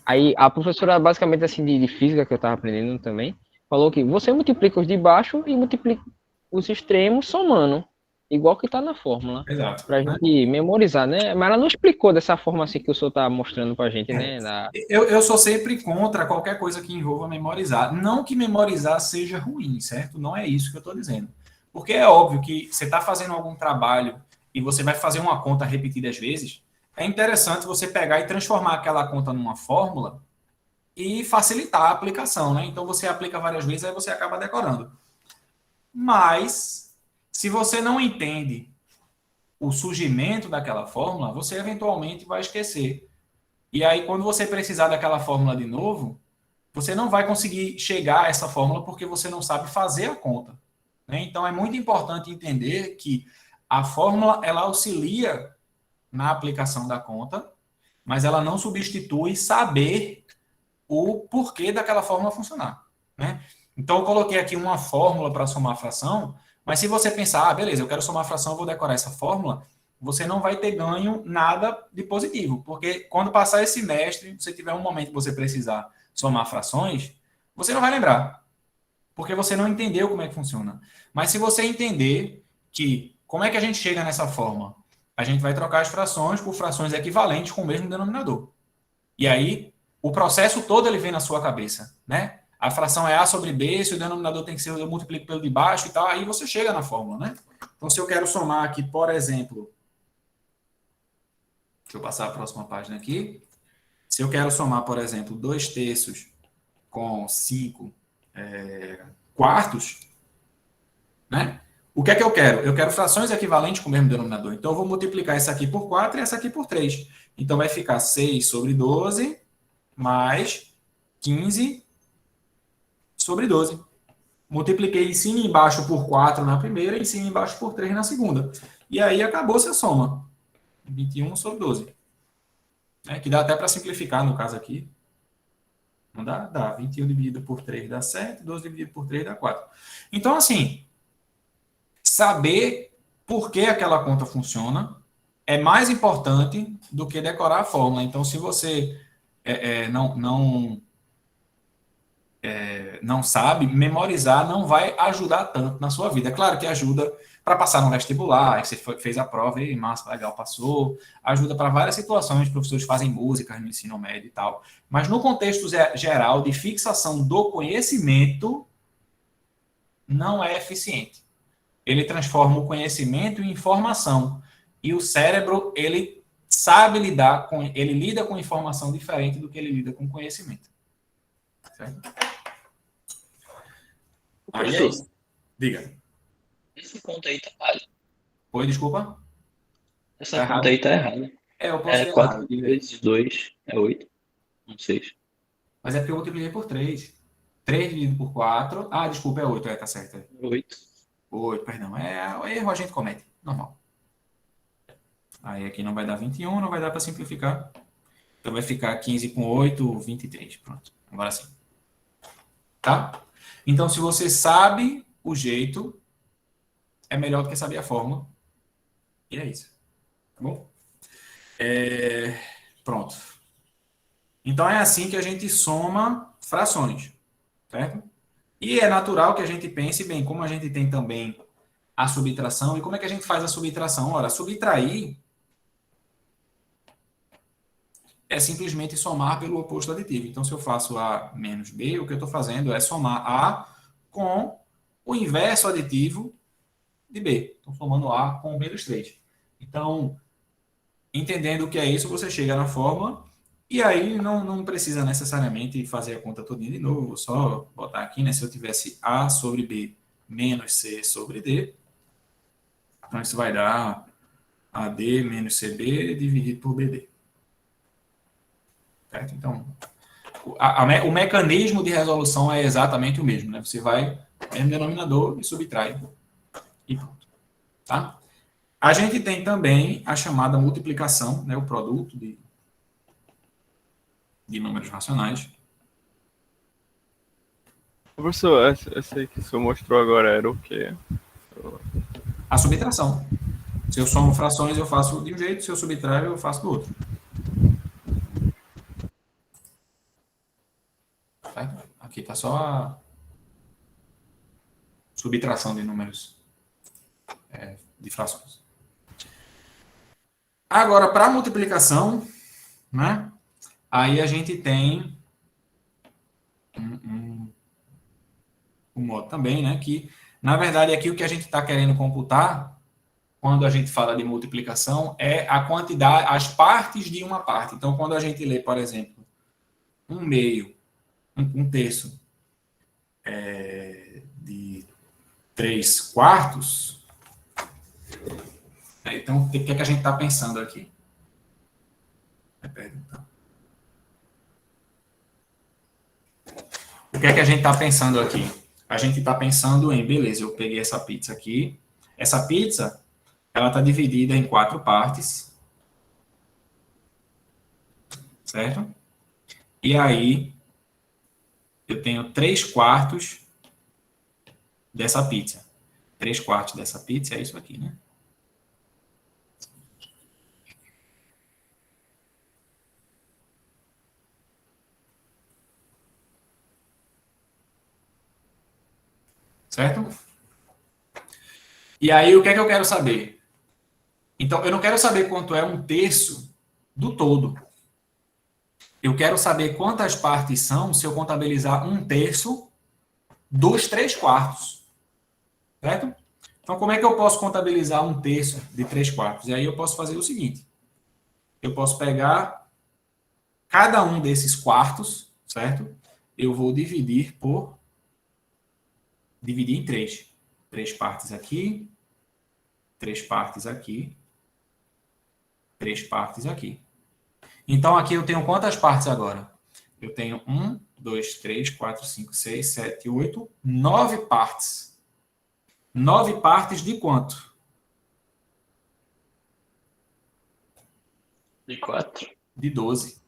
Aí a professora, basicamente, assim, de física, que eu estava aprendendo também, falou que você multiplica os de baixo e multiplica os extremos somando, igual que está na fórmula. Exato. Pra gente memorizar, né? Mas ela não explicou dessa forma assim que o senhor tá mostrando pra gente, né? Eu sou sempre contra qualquer coisa que envolva memorizar. Não que memorizar seja ruim, certo? Não é isso que eu estou dizendo. Porque é óbvio que você está fazendo algum trabalho e você vai fazer uma conta repetidas vezes, é interessante você pegar e transformar aquela conta numa fórmula e facilitar a aplicação, né? Então você aplica várias vezes, aí você acaba decorando. Mas, se você não entende o surgimento daquela fórmula, você eventualmente vai esquecer. E aí, quando você precisar daquela fórmula de novo, você não vai conseguir chegar a essa fórmula porque você não sabe fazer a conta. Né? Então, é muito importante entender que a fórmula, ela auxilia na aplicação da conta, mas ela não substitui saber o porquê daquela fórmula funcionar. Né? Então, eu coloquei aqui uma fórmula para somar a fração, mas se você pensar, beleza, eu quero somar a fração, eu vou decorar essa fórmula, você não vai ter ganho nada de positivo, porque quando passar esse semestre, se tiver um momento que você precisar somar frações, você não vai lembrar, porque você não entendeu como é que funciona. Mas se você entender que, como é que a gente chega nessa forma? A gente vai trocar as frações por frações equivalentes com o mesmo denominador. E aí, o processo todo ele vem na sua cabeça, né? A fração é A sobre B, se o denominador tem que ser, eu multiplico pelo de baixo e tal, aí você chega na fórmula, né? Então, se eu quero somar aqui, por exemplo, deixa eu passar a próxima página aqui. Se eu quero somar, por exemplo, 2/3 com 5 quartos, né? O que é que eu quero? Eu quero frações equivalentes com o mesmo denominador. Então, eu vou multiplicar essa aqui por 4 e essa aqui por 3. Então, vai ficar 6 sobre 12 mais 15 sobre 12. Multipliquei em cima e embaixo por 4 na primeira e em cima e embaixo por 3 na segunda. E aí, acabou-se a soma. 21 sobre 12. Que dá até para simplificar no caso aqui. Não dá? Dá. 21 dividido por 3 dá 7, 12 dividido por 3 dá 4. Então, assim, saber por que aquela conta funciona é mais importante do que decorar a fórmula. Então, se você não sabe, memorizar não vai ajudar tanto na sua vida. É claro que ajuda para passar no vestibular, que você fez a prova e massa, legal, passou. Ajuda para várias situações, professores fazem música no ensino médio e tal. Mas no contexto geral de fixação do conhecimento, não é eficiente. Ele transforma o conhecimento em informação. E o cérebro, ele sabe lidar com, ele lida com informação diferente do que ele lida com conhecimento. Certo? Aí é isso. Diga. Essa conta aí tá errada. Oi, desculpa? Essa Tá conta errado? aí tá errada. Eu posso ter 4 errado. Diga. vezes 2 é 8. Não 6. Mas é porque eu multipliquei por 3. 3 dividido por 4. Ah, desculpa, é 8. Tá certo. 8. 8, perdão. Erro a gente comete. Normal. Aí aqui não vai dar 21, não vai dar para simplificar. Então vai ficar 15 com 8, 23. Pronto. Agora sim. Tá? Então, se você sabe o jeito, é melhor do que saber a fórmula. E é isso. Tá bom? Pronto. Então, é assim que a gente soma frações. Certo? E é natural que a gente pense, bem, como a gente tem também a subtração, e como é que a gente faz a subtração? Ora, subtrair é simplesmente somar pelo oposto aditivo. Então, se eu faço A menos B, o que eu estou fazendo é somar A com o inverso aditivo de B. Estou somando A com menos 3. Então, entendendo o que é isso, você chega na fórmula e aí não precisa necessariamente fazer a conta todinha de novo, só botar aqui, né? Se eu tivesse A sobre B menos C sobre D, então isso vai dar AD menos CB dividido por BD. Certo? Então, o mecanismo de resolução é exatamente o mesmo, né? Você vai no denominador e subtrai. E pronto. Tá? A gente tem também a chamada multiplicação, né? O produto de números racionais. Professor, essa aí que o senhor mostrou agora era o quê? A subtração. Se eu somo frações, eu faço de um jeito, se eu subtraio, eu faço do outro. Certo? Aqui está só a subtração de números de frações. Agora, para a multiplicação, né? Aí a gente tem um modo também, né? Que, na verdade, aqui o que a gente está querendo computar, quando a gente fala de multiplicação, é a quantidade, as partes de uma parte. Então, quando a gente lê, por exemplo, 1/2, 1/3 de 3/4, então, o que é que a gente está pensando aqui? O que é que a gente está pensando aqui? A gente está pensando em, beleza, eu peguei essa pizza aqui. Essa pizza, ela está dividida em 4 partes. Certo? E aí, eu tenho 3/4 dessa pizza. 3/4 dessa pizza é isso aqui, né? Certo? E aí, o que é que eu quero saber? Então, eu não quero saber quanto é 1/3 do todo. Eu quero saber quantas partes são se eu contabilizar 1/3 dos 3/4. Certo? Então, como é que eu posso contabilizar 1/3 de 3/4? E aí eu posso fazer o seguinte. Eu posso pegar cada um desses quartos, certo? Eu vou dividir em 3. 3 partes aqui, 3 partes aqui, 3 partes aqui. Então, aqui eu tenho quantas partes agora? Eu tenho 1, 2, 3, 4, 5, 6, 7, 8, 9 partes. 9 partes de quanto? De 4. De 12.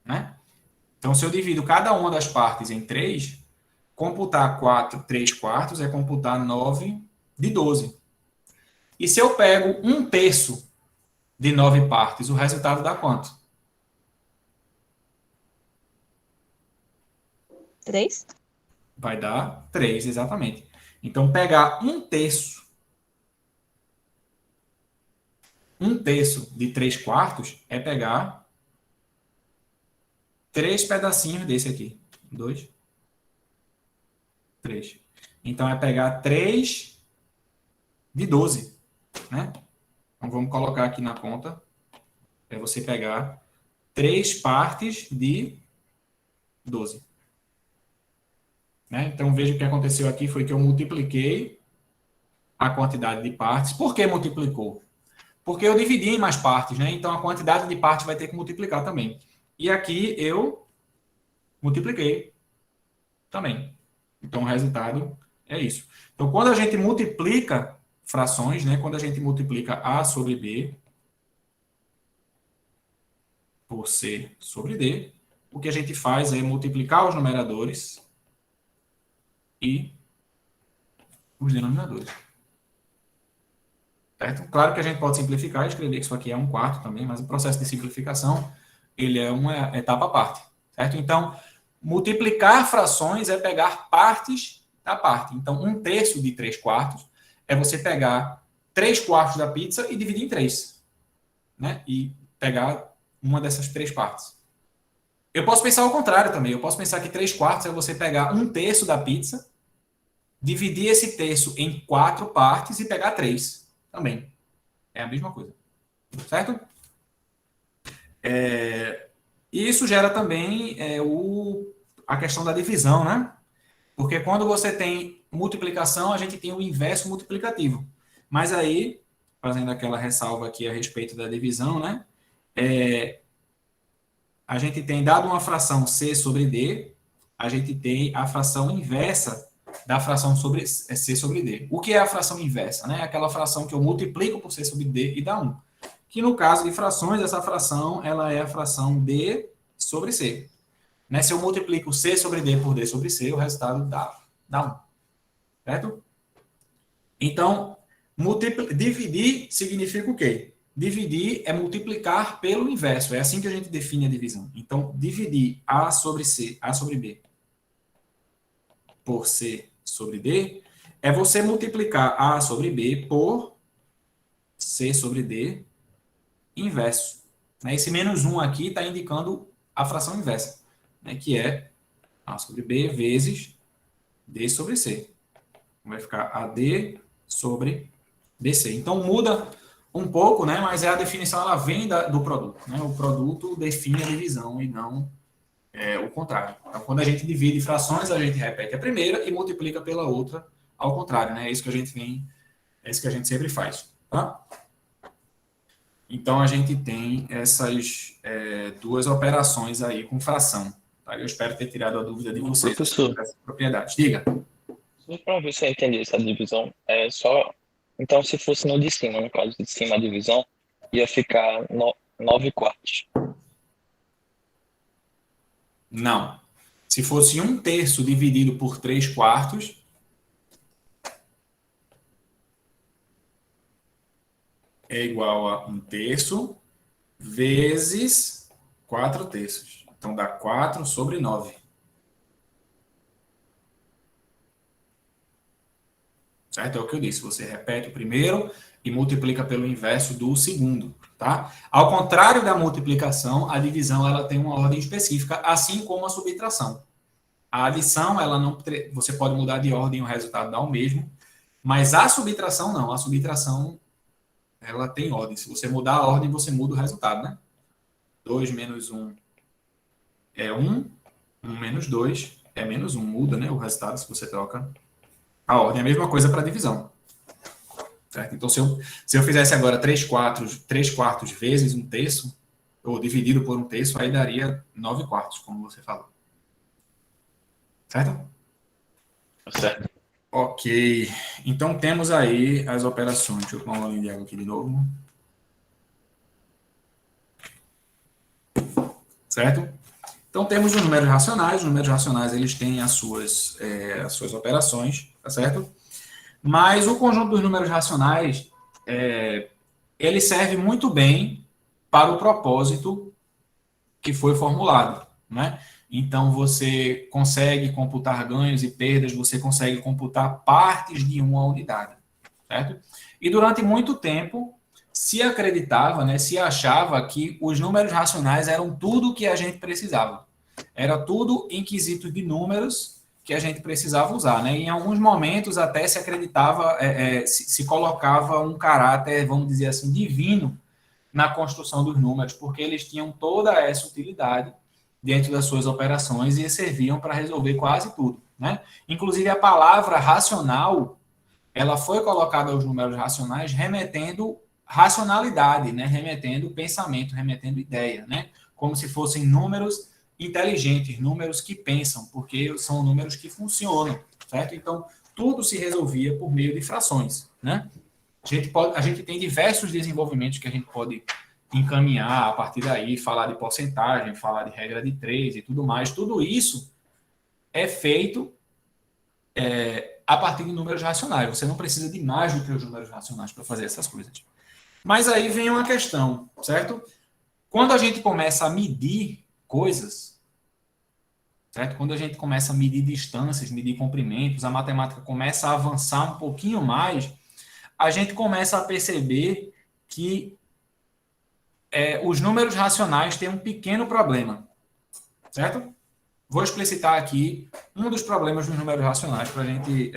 Né? Então, se eu divido cada uma das partes em 3, computar 3/4 é computar 9 de 12. E se eu pego 1/3 de 9 partes, o resultado dá quanto? 3? Vai dar 3, exatamente. Então, pegar 1/3 de 3/4 é pegar 3 pedacinhos desse aqui. 2, 3. Então, é pegar 3 de 12. Né? Então, vamos colocar aqui na conta. É você pegar 3 partes de 12. né? Então, veja o que aconteceu aqui foi que eu multipliquei a quantidade de partes. Por que multiplicou? Porque eu dividi em mais partes, né? Então, a quantidade de partes vai ter que multiplicar também. E aqui eu multipliquei também. Então, o resultado é isso. Então, quando a gente multiplica frações, né? Quando a gente multiplica A sobre B por C sobre D, o que a gente faz é multiplicar os numeradores e os denominadores. Certo? Claro que a gente pode simplificar e escrever que isso aqui é 1/4 também, mas o processo de simplificação, ele é uma etapa à parte. Certo? Então, multiplicar frações é pegar partes da parte. Então, 1/3 de 3/4 é você pegar 3/4 da pizza e dividir em 3. Né? E pegar uma dessas 3 partes. Eu posso pensar ao contrário também. Eu posso pensar que 3/4 é você pegar 1/3 da pizza, dividir esse terço em 4 partes e pegar 3. Também. É a mesma coisa. Certo? E isso gera também a questão da divisão, né? Porque quando você tem multiplicação, a gente tem o inverso multiplicativo. Mas aí, fazendo aquela ressalva aqui a respeito da divisão, né? A gente tem, dado uma fração C sobre D, a gente tem a fração inversa da fração sobre C sobre D. O que é a fração inversa? Né? Aquela fração que eu multiplico por C sobre D e dá 1. Que no caso de frações, essa fração ela é a fração D sobre C. Né? Se eu multiplico C sobre D por D sobre C, o resultado dá 1. Certo? Então, dividir significa o quê? Dividir é multiplicar pelo inverso. É assim que a gente define a divisão. Então, dividir A sobre C, A sobre B, por C sobre D, é você multiplicar A sobre B por C sobre D inverso. Esse menos 1 aqui está indicando a fração inversa, né, que é A sobre B vezes D sobre C. Vai ficar AD sobre DC. Então, muda um pouco, né, mas a definição ela vem do produto. Né? O produto define a divisão e não o contrário. Então, quando a gente divide frações, a gente repete a primeira e multiplica pela outra ao contrário, né? É isso que a gente sempre faz, tá? Então, a gente tem essas duas operações aí com fração. Tá? Eu espero ter tirado a dúvida de vocês sobre essas propriedades. Diga. Só para ver se eu entendi essa divisão, então, se fosse no de cima, no caso de cima a divisão, ia ficar 9/4. Não. Se fosse 1/3 dividido por 3/4, é igual a 1/3 vezes 4/3. Então, dá 4 sobre 9. Certo? É o que eu disse. Você repete o primeiro e multiplica pelo inverso do segundo. Tá? Ao contrário da multiplicação, a divisão ela tem uma ordem específica, assim como a subtração. A adição, ela não, você pode mudar de ordem e o resultado dá o mesmo, mas a subtração não. A subtração ela tem ordem. Se você mudar a ordem, você muda o resultado, né? 2 menos 1 é 1, 1 menos 2 é menos 1. Muda, né, o resultado se você troca a ordem. É a mesma coisa para a divisão. Certo? Então, se eu fizesse agora 3/4 vezes 1/3, ou dividido por 1/3, aí daria 9/4, como você falou. Certo? Certo. Ok. Então, temos aí as operações. Deixa eu tomar uma linha de água aqui de novo. Certo? Então, temos os números racionais. Os números racionais, eles têm as suas operações, tá certo? Mas o conjunto dos números racionais, ele serve muito bem para o propósito que foi formulado, né? Então, você consegue computar ganhos e perdas, você consegue computar partes de uma unidade, certo? E durante muito tempo, se acreditava, né, se achava que os números racionais eram tudo o que a gente precisava. Era tudo em quesito de números que a gente precisava usar, né? Em alguns momentos até se acreditava, se colocava um caráter, vamos dizer assim, divino na construção dos números, porque eles tinham toda essa utilidade dentro das suas operações e serviam para resolver quase tudo, né? Inclusive, a palavra racional, ela foi colocada aos números racionais remetendo racionalidade, né? Remetendo pensamento, remetendo ideia, né? Como se fossem números inteligentes, números que pensam, porque são números que funcionam, certo? Então, tudo se resolvia por meio de frações, né? A gente tem diversos desenvolvimentos que a gente pode encaminhar a partir daí, falar de porcentagem, falar de regra de 3 e tudo mais. Tudo isso é feito a partir de números racionais. Você não precisa de mais do que os números racionais para fazer essas coisas. Mas aí vem uma questão, certo? Quando a gente começa a medir coisas, certo? Quando a gente começa a medir distâncias, medir comprimentos, a matemática começa a avançar um pouquinho mais, a gente começa a perceber que os números racionais têm um pequeno problema, certo? Vou explicitar aqui um dos problemas dos números racionais para a gente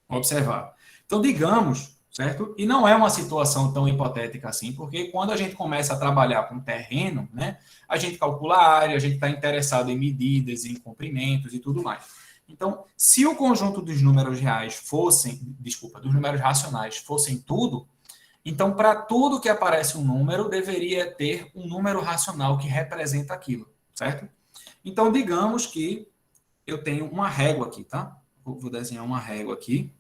observar. Então, digamos, certo? E não é uma situação tão hipotética assim, porque quando a gente começa a trabalhar com terreno, né, a gente calcula a área, a gente está interessado em medidas, em comprimentos e tudo mais. Então, se o conjunto dos números reais dos números racionais fossem tudo, então, para tudo que aparece um número, deveria ter um número racional que representa aquilo, certo? Então, digamos que eu tenho uma régua aqui, tá? Vou desenhar uma régua aqui,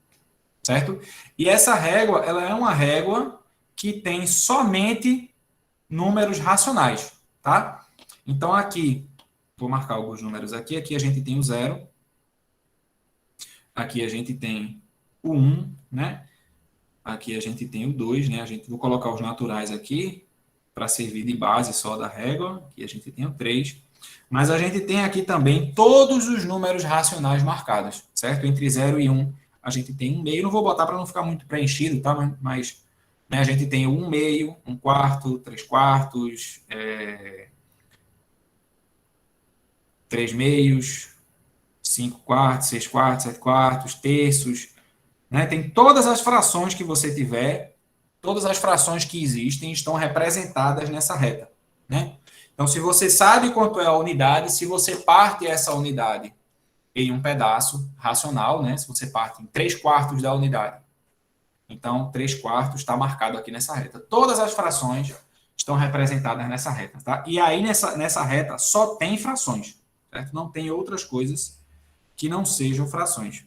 certo? E essa régua, ela é uma régua que tem somente números racionais, tá? Então, aqui, vou marcar alguns números aqui. Aqui a gente tem o 0. Aqui a gente tem o 1, né? Aqui a gente tem o 2, né? Vou colocar os naturais aqui para servir de base só da régua. Aqui a gente tem o 3. Mas a gente tem aqui também todos os números racionais marcados, certo? Entre 0 e 1, a gente tem 1/2. Não vou botar para não ficar muito preenchido, tá? Mas né, a gente tem o 1/2, 1/4, 3/4, 3/2, 5/4, 6/4, 7/4, terços, né? Tem todas as frações que você tiver, todas as frações que existem estão representadas nessa reta, né? Então, se você sabe quanto é a unidade, se você parte essa unidade em um pedaço racional, né? Se você parte em 3/4 da unidade, então 3/4 está marcado aqui nessa reta. Todas as frações estão representadas nessa reta, tá? E aí nessa reta só tem frações, certo? Não tem outras coisas que não sejam frações.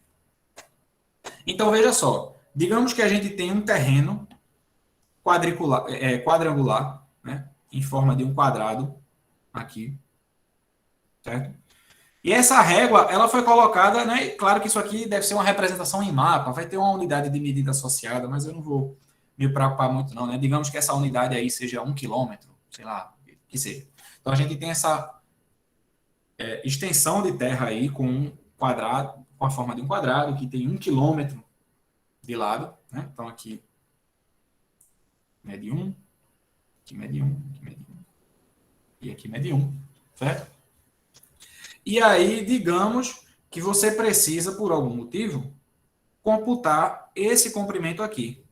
Então, veja só. Digamos que a gente tem um terreno quadrangular, né? Em forma de um quadrado, aqui, certo? E essa régua, ela foi colocada, né? Claro que isso aqui deve ser uma representação em mapa, vai ter uma unidade de medida associada, mas eu não vou me preocupar muito não, né? Digamos que essa unidade aí seja 1 quilômetro, sei lá, que seja. Então, a gente tem essa extensão de terra aí com um quadrado, com a forma de um quadrado, que tem 1 quilômetro de lado, né? Então, aqui mede 1, aqui mede 1, aqui mede 1, e aqui mede 1, certo? E aí, digamos que você precisa, por algum motivo, computar esse comprimento aqui.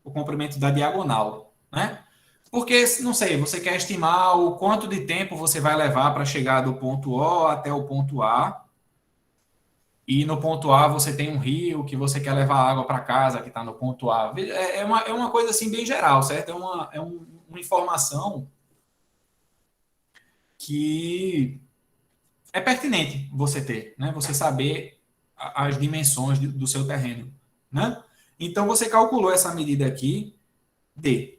O comprimento da diagonal, né? Porque, não sei, você quer estimar o quanto de tempo você vai levar para chegar do ponto O até o ponto A. E no ponto A você tem um rio que você quer levar água para casa, que está no ponto A. É uma coisa assim bem geral, certo? É uma informação que é pertinente você ter, né? Você saber as dimensões do seu terreno, né? Então, você calculou essa medida aqui, D.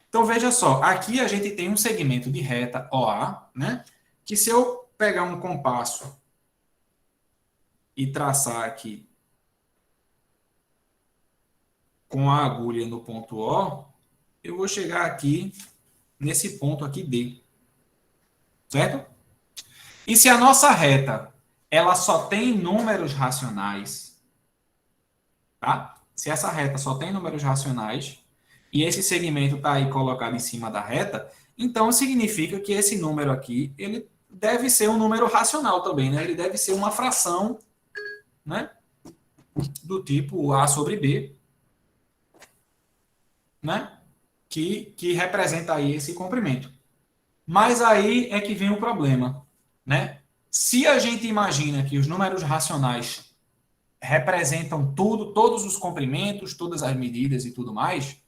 Então, veja só, aqui a gente tem um segmento de reta OA, né? Que se eu pegar um compasso e traçar aqui com a agulha no ponto O, eu vou chegar aqui nesse ponto aqui D. Certo? E se a nossa reta, ela só tem números racionais, tá? Se essa reta só tem números racionais, e esse segmento está aí colocado em cima da reta, então significa que esse número aqui, ele deve ser um número racional também, né? Ele deve ser uma fração, né? Do tipo A sobre B, né? Que representa aí esse comprimento. Mas aí é que vem o problema, né? Se a gente imagina que os números racionais representam tudo, todos os comprimentos, todas as medidas e tudo mais,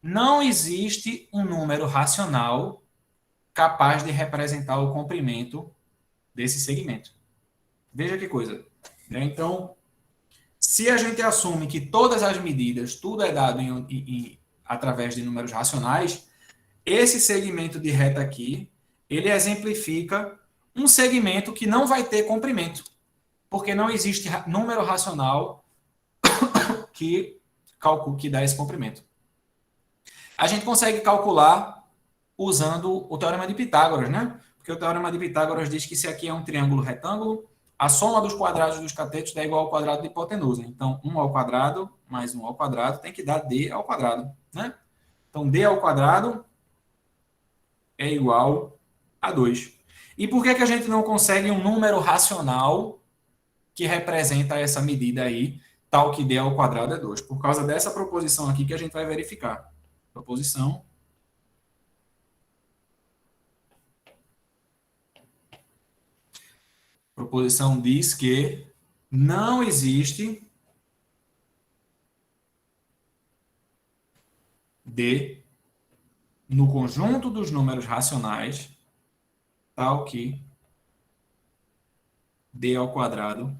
não existe um número racional capaz de representar o comprimento desse segmento. Veja que coisa. Então, se a gente assume que todas as medidas, tudo é dado através de números racionais, esse segmento de reta aqui, ele exemplifica um segmento que não vai ter comprimento, porque não existe número racional que dá esse comprimento. A gente consegue calcular usando o teorema de Pitágoras, né? Porque o teorema de Pitágoras diz que se aqui é um triângulo retângulo, a soma dos quadrados dos catetos dá igual ao quadrado de hipotenusa. Então, 1 ao quadrado mais 1 ao quadrado tem que dar d ao quadrado, né? Então, d ao quadrado é igual a 2. E por que a gente não consegue um número racional que representa essa medida aí, tal que d ao quadrado é 2? Por causa dessa proposição aqui que a gente vai verificar. Proposição. Proposição diz que não existe d no conjunto dos números racionais tal que d ao quadrado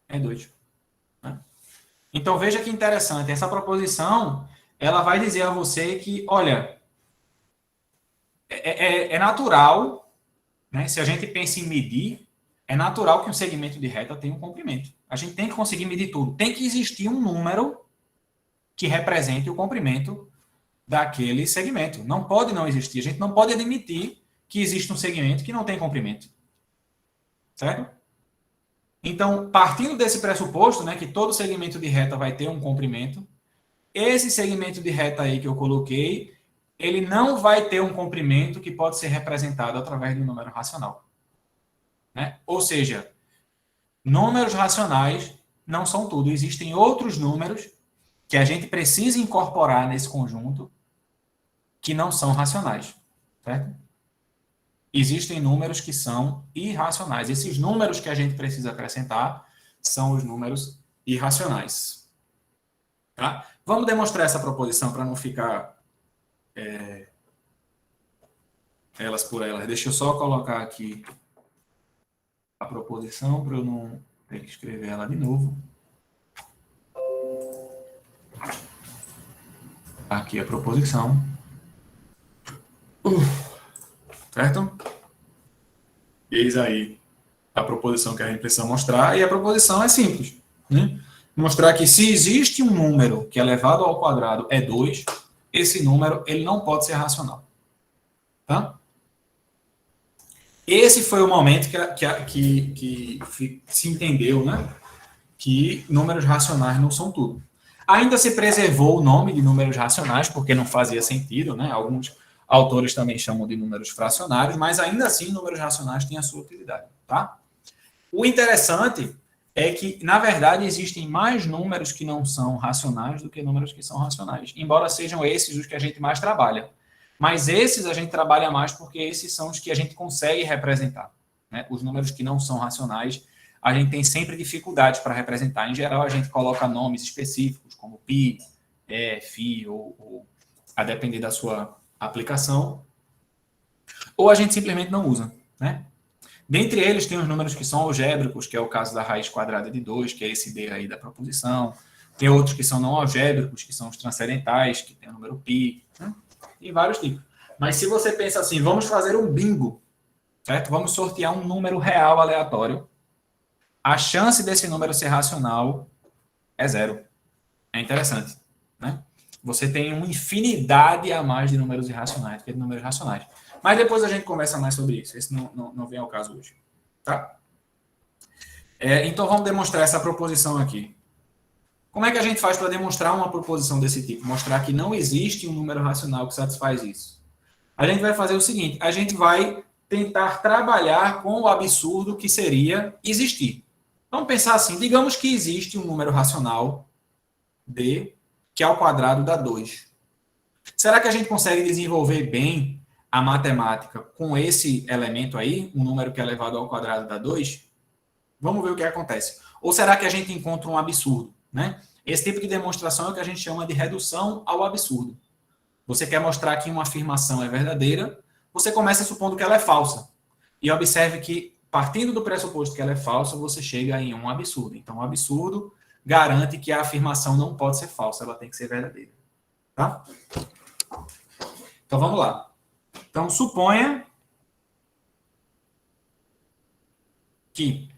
é 2. Né? Então, veja que interessante. Essa proposição, ela vai dizer a você que, olha, é natural, né? Se a gente pensa em medir, é natural que um segmento de reta tenha um comprimento. A gente tem que conseguir medir tudo. Tem que existir um número que represente o comprimento daquele segmento. Não pode não existir. A gente não pode admitir que existe um segmento que não tem comprimento. Certo? Então, partindo desse pressuposto, né, que todo segmento de reta vai ter um comprimento, esse segmento de reta aí que eu coloquei, ele não vai ter um comprimento que pode ser representado através de um número racional. Né? Ou seja, números racionais não são tudo. Existem outros números que a gente precisa incorporar nesse conjunto que não são racionais. Certo? Existem números que são irracionais. Esses números que a gente precisa acrescentar são os números irracionais. Tá? Vamos demonstrar essa proposição para não ficar elas por elas. Deixa eu só colocar aqui a proposição para eu não ter que escrever ela de novo. Aqui a proposição. Certo? Eis aí a proposição que a gente precisa mostrar. E a proposição é simples. Né? Mostrar que se existe um número que elevado ao quadrado é 2, esse número ele não pode ser racional. Tá? Esse foi o momento que se entendeu, né? Que números racionais não são tudo. Ainda se preservou o nome de números racionais, porque não fazia sentido, né? Alguns autores também chamam de números fracionários, mas ainda assim números racionais têm a sua utilidade. Tá? O interessante é que, na verdade, existem mais números que não são racionais do que números que são racionais, embora sejam esses os que a gente mais trabalha. Mas esses a gente trabalha mais porque esses são os que a gente consegue representar. Né? Os números que não são racionais, a gente tem sempre dificuldades para representar. Em geral, a gente coloca nomes específicos, como π, φ, ou a depender da sua aplicação, ou a gente simplesmente não usa. Né? Dentre eles, tem os números que são algébricos, que é o caso da raiz quadrada de 2, que é esse D aí da proposição. Tem outros que são não algébricos, que são os transcendentais, que tem o número π. Né? Tem vários tipos. Mas se você pensa assim, vamos fazer um bingo, certo? Vamos sortear um número real aleatório. A chance desse número ser racional é 0. É interessante. Né? Você tem uma infinidade a mais de números irracionais do que de números racionais. Mas depois a gente conversa mais sobre isso. Esse não vem ao caso hoje. Tá? Então vamos demonstrar essa proposição aqui. Como é que a gente faz para demonstrar uma proposição desse tipo? Mostrar que não existe um número racional que satisfaz isso. A gente vai fazer o seguinte, a gente vai tentar trabalhar com o absurdo que seria existir. Vamos pensar assim, digamos que existe um número racional D, que ao quadrado dá 2. Será que a gente consegue desenvolver bem a matemática com esse elemento aí, um número que é elevado ao quadrado dá 2, vamos ver o que acontece. Ou será que a gente encontra um absurdo, né? Esse tipo de demonstração é o que a gente chama de redução ao absurdo. Você quer mostrar que uma afirmação é verdadeira, você começa supondo que ela é falsa. E observe que, partindo do pressuposto que ela é falsa, você chega em um absurdo. Então, um absurdo garante que a afirmação não pode ser falsa, ela tem que ser verdadeira. Tá? Então, vamos lá. Então, suponha que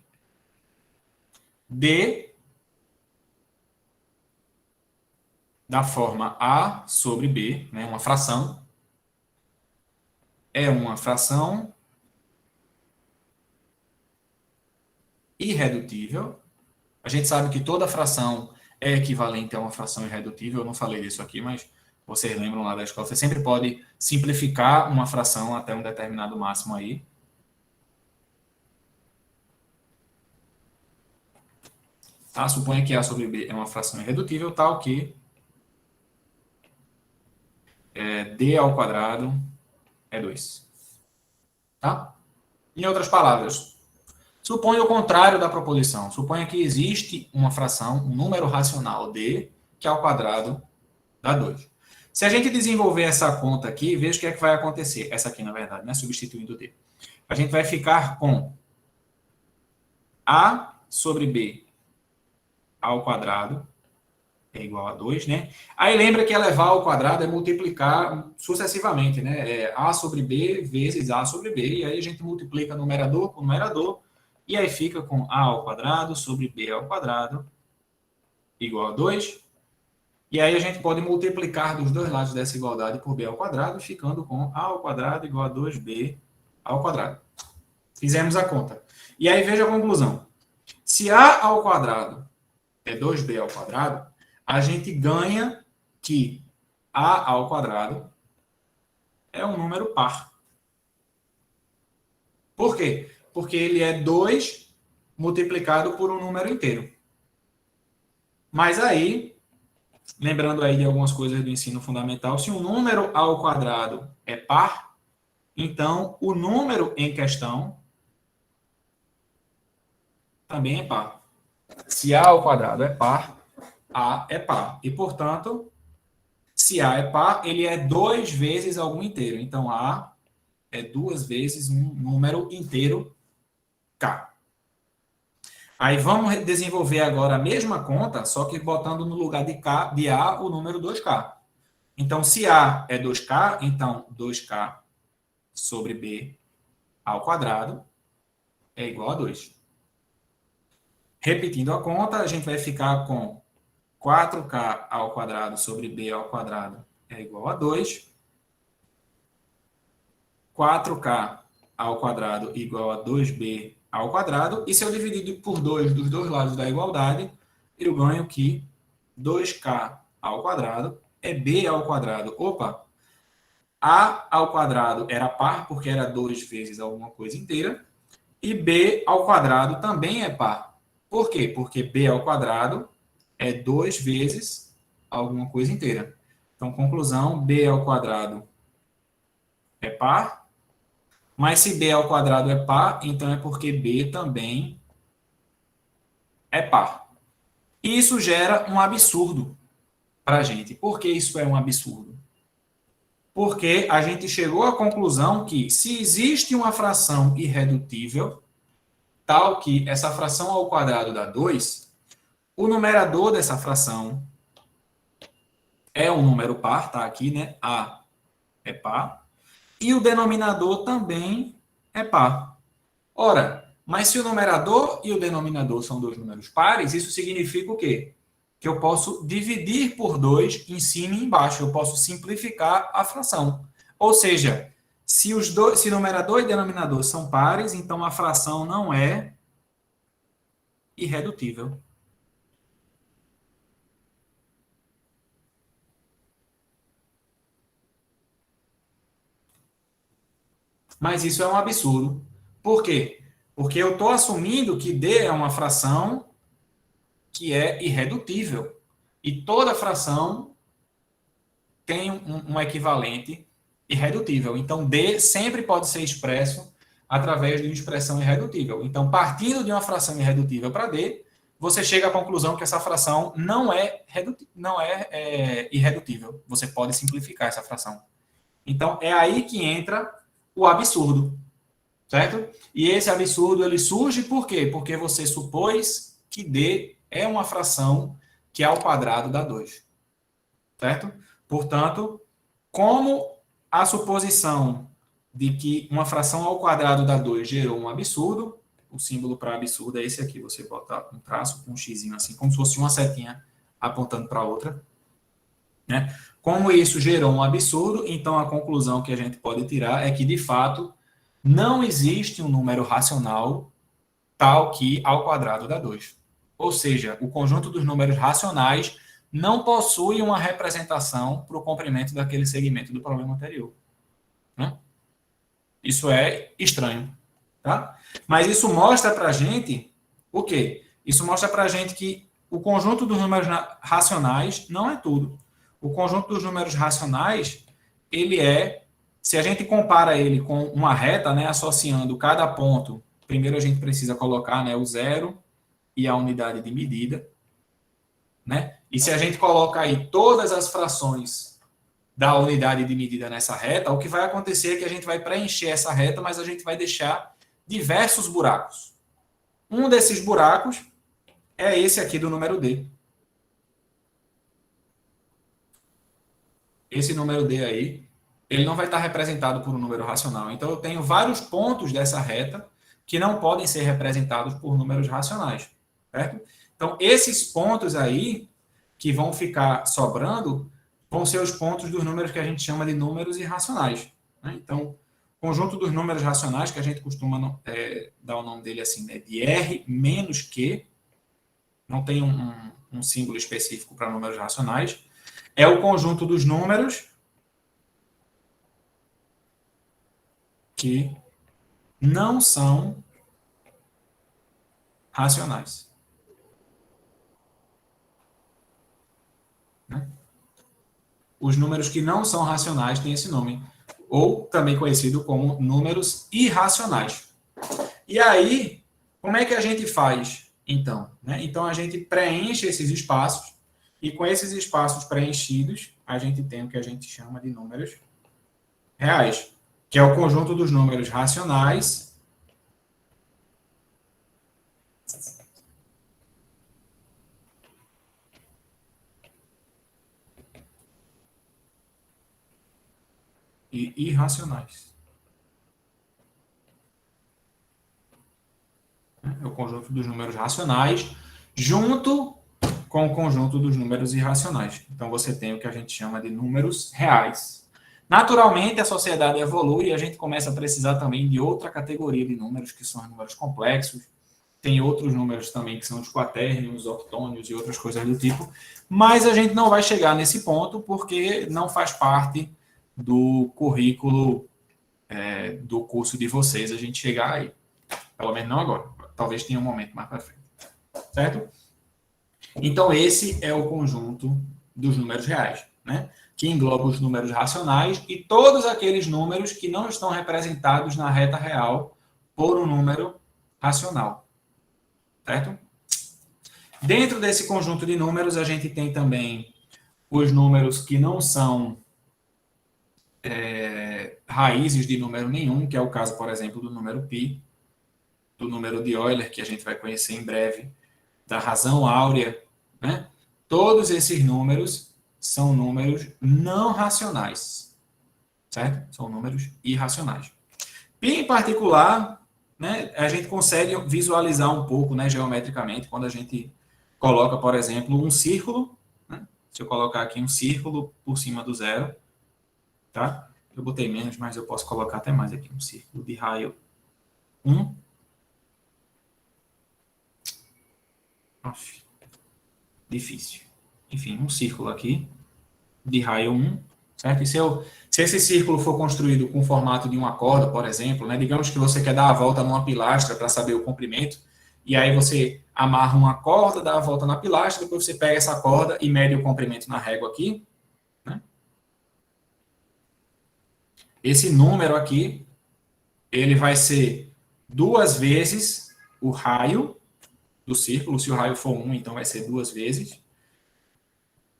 D da forma A sobre B, né, uma fração, é uma fração irredutível. A gente sabe que toda fração é equivalente a uma fração irredutível. Eu não falei disso aqui, mas vocês lembram lá da escola. Você sempre pode simplificar uma fração até um determinado máximo aí. Tá? Suponha que A sobre B é uma fração irredutível, tal que D ao quadrado é 2. Tá? Em outras palavras, suponha o contrário da proposição. Suponha que existe uma fração, um número racional D, que ao quadrado dá 2. Se a gente desenvolver essa conta aqui, veja o que é que vai acontecer. Essa aqui, na verdade, né? Substituindo D. A gente vai ficar com A sobre B ao quadrado é igual a 2, né? Aí lembra que elevar ao quadrado é multiplicar sucessivamente, né? É A sobre B vezes A sobre B. E aí a gente multiplica numerador com numerador. E aí fica com A ao quadrado sobre B ao quadrado igual a 2. E aí a gente pode multiplicar dos dois lados dessa igualdade por B ao quadrado, ficando com A ao quadrado igual a 2B ao quadrado. Fizemos a conta. E aí veja a conclusão. Se A ao quadrado é 2B ao quadrado, a gente ganha que A ao quadrado é um número par. Por quê? Porque ele é 2 multiplicado por um número inteiro. Mas aí, lembrando aí de algumas coisas do ensino fundamental, se um número ao quadrado é par, então o número em questão também é par. Se A ao quadrado é par, A é par. E, portanto, se A é par, ele é 2 vezes algum inteiro. Então, A é 2 vezes um número inteiro K. Aí vamos desenvolver agora a mesma conta, só que botando no lugar de A o número 2K. Então, se A é 2K, então 2K sobre B ao quadrado é igual a 2. Repetindo a conta, a gente vai ficar com 4K ao quadrado sobre B ao quadrado é igual a 2. 4K ao quadrado igual a 2B ao quadrado. E se eu dividir por 2 dos dois lados da igualdade, eu ganho que 2K ao quadrado é B ao quadrado. Opa! A ao quadrado era par, porque era 2 vezes alguma coisa inteira. E B ao quadrado também é par. Por quê? Porque B ao quadrado é 2 vezes alguma coisa inteira. Então, conclusão, B ao quadrado é par. Mas se B ao quadrado é par, então é porque B também é par. E isso gera um absurdo para a gente. Por que isso é um absurdo? Porque a gente chegou à conclusão que se existe uma fração irredutível, tal que essa fração ao quadrado dá 2, o numerador dessa fração é um número par, tá aqui, né? A é par. E o denominador também é par. Ora, mas se o numerador e o denominador são dois números pares, isso significa o quê? Que eu posso dividir por 2 em cima e embaixo. Eu posso simplificar a fração. Ou seja, se numerador e denominador são pares, então a fração não é irredutível. Mas isso é um absurdo. Por quê? Porque eu estou assumindo que D é uma fração que é irredutível. E toda fração tem um equivalente irredutível. Então, D sempre pode ser expresso através de uma expressão irredutível. Então, partindo de uma fração irredutível para D, você chega à conclusão que essa fração não é irredutível. Você pode simplificar essa fração. Então, é aí que entra o absurdo, certo? E esse absurdo, ele surge por quê? Porque você supôs que D é uma fração que ao quadrado dá 2, certo? Portanto, como a suposição de que uma fração ao quadrado dá 2 gerou um absurdo, o símbolo para absurdo é esse aqui, você bota um traço com um xizinho assim, como se fosse uma setinha apontando para outra, né? Como isso gerou um absurdo, então a conclusão que a gente pode tirar é que, de fato, não existe um número racional tal que ao quadrado dá 2. Ou seja, o conjunto dos números racionais não possui uma representação para o comprimento daquele segmento do problema anterior, né? Isso é estranho, tá? Mas isso mostra para a gente o quê? Isso mostra para a gente que o conjunto dos números racionais não é tudo. O conjunto dos números racionais, ele é, se a gente compara ele com uma reta, né, associando cada ponto, primeiro a gente precisa colocar, né, o zero e a unidade de medida, né? E se a gente coloca aí todas as frações da unidade de medida nessa reta, o que vai acontecer é que a gente vai preencher essa reta, mas a gente vai deixar diversos buracos. Um desses buracos é esse aqui do número D. Esse número D aí, ele não vai estar representado por um número racional. Então, eu tenho vários pontos dessa reta que não podem ser representados por números racionais, certo? Então, esses pontos aí, que vão ficar sobrando, vão ser os pontos dos números que a gente chama de números irracionais, né? Então, o conjunto dos números racionais, que a gente costuma dar o nome dele assim, né, de R menos Q, não tem um símbolo específico para números racionais, é o conjunto dos números que não são racionais, né? Os números que não são racionais têm esse nome, ou também conhecido como números irracionais. E aí, como é que a gente faz, então, né? Então, a gente preenche esses espaços, e com esses espaços preenchidos, a gente tem o que a gente chama de números reais, que é o conjunto dos números racionais e irracionais. É o conjunto dos números racionais junto com o conjunto dos números irracionais. Então, você tem o que a gente chama de números reais. Naturalmente, a sociedade evolui e a gente começa a precisar também de outra categoria de números, que são os números complexos. Tem outros números também, que são os quatérnios, octônios e outras coisas do tipo. Mas a gente não vai chegar nesse ponto porque não faz parte do currículo do curso de vocês a gente chegar aí. Pelo menos não agora. Talvez tenha um momento mais para frente. Certo? Então, esse é o conjunto dos números reais, né? Que engloba os números racionais e todos aqueles números que não estão representados na reta real por um número racional. Certo? Dentro desse conjunto de números, a gente tem também os números que não são raízes de número nenhum, que é o caso, por exemplo, do número π, do número de Euler, que a gente vai conhecer em breve, da razão áurea, né? Todos esses números são números não racionais, certo? São números irracionais. π, em particular, né, a gente consegue visualizar um pouco, né, geometricamente, quando a gente coloca, por exemplo, um círculo, né? Se eu colocar aqui um círculo por cima do zero, tá? Eu botei menos, mas eu posso colocar até mais aqui, um círculo de raio 1. Difícil. Enfim, um círculo aqui, de raio 1, certo? E se esse círculo for construído com o formato de uma corda, por exemplo, né? Digamos que você quer dar a volta numa pilastra para saber o comprimento, e aí você amarra uma corda, dá a volta na pilastra, depois você pega essa corda e mede o comprimento na régua aqui, né? esse número aqui, ele vai ser 2 vezes o raio do círculo. Se o raio for 1, então vai ser 2 vezes.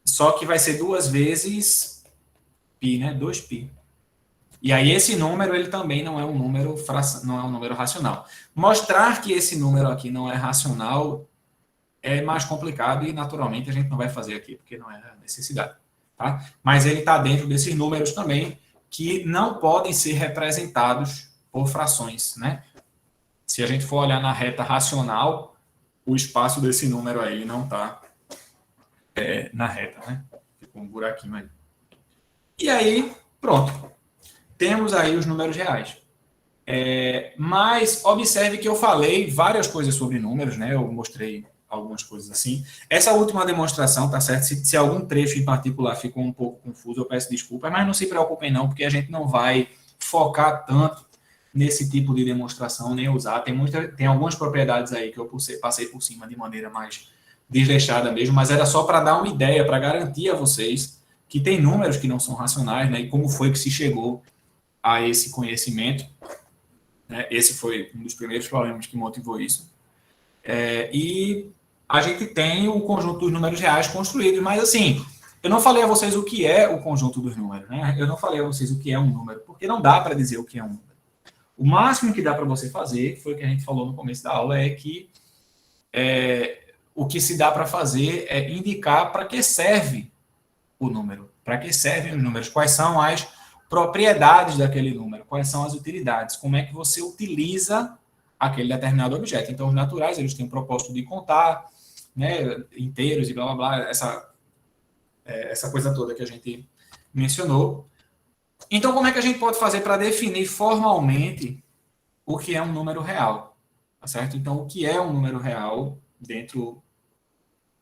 Só que vai ser 2 vezes π, né? 2π. E aí esse número, ele também não é um número racional. Mostrar que esse número aqui não é racional é mais complicado e, naturalmente, a gente não vai fazer aqui, porque não é necessidade. Tá? Mas ele está dentro desses números também, que não podem ser representados por frações, né? Se a gente for olhar na reta racional, o espaço desse número aí não está na reta, né? Ficou um buraquinho aí. E aí, pronto. Temos aí os números reais. Mas observe que eu falei várias coisas sobre números, né? Eu mostrei algumas coisas assim. Essa última demonstração, tá certo? Se algum trecho em particular ficou um pouco confuso, eu peço desculpas, mas não se preocupem não, porque a gente não vai focar tanto nesse tipo de demonstração, nem usar. Tem algumas propriedades aí que eu passei por cima de maneira mais desleixada mesmo, mas era só para dar uma ideia, para garantir a vocês que tem números que não são racionais, né? E como foi que se chegou a esse conhecimento. Né? Esse foi um dos primeiros problemas que motivou isso. E a gente tem o conjunto dos números reais construídos, mas assim, eu não falei a vocês o que é o conjunto dos números, né? Eu não falei a vocês o que é um número, porque não dá para dizer o que é um número. O máximo que dá para você fazer, foi o que a gente falou no começo da aula, é que o que se dá para fazer é indicar para que serve o número, para que servem os números, quais são as propriedades daquele número, quais são as utilidades, como é que você utiliza aquele determinado objeto. Então, os naturais, eles têm o propósito de contar, né, inteiros e blá, blá, blá, essa coisa toda que a gente mencionou. Então, como é que a gente pode fazer para definir formalmente o que é um número real? Tá certo? Então, o que é um número real dentro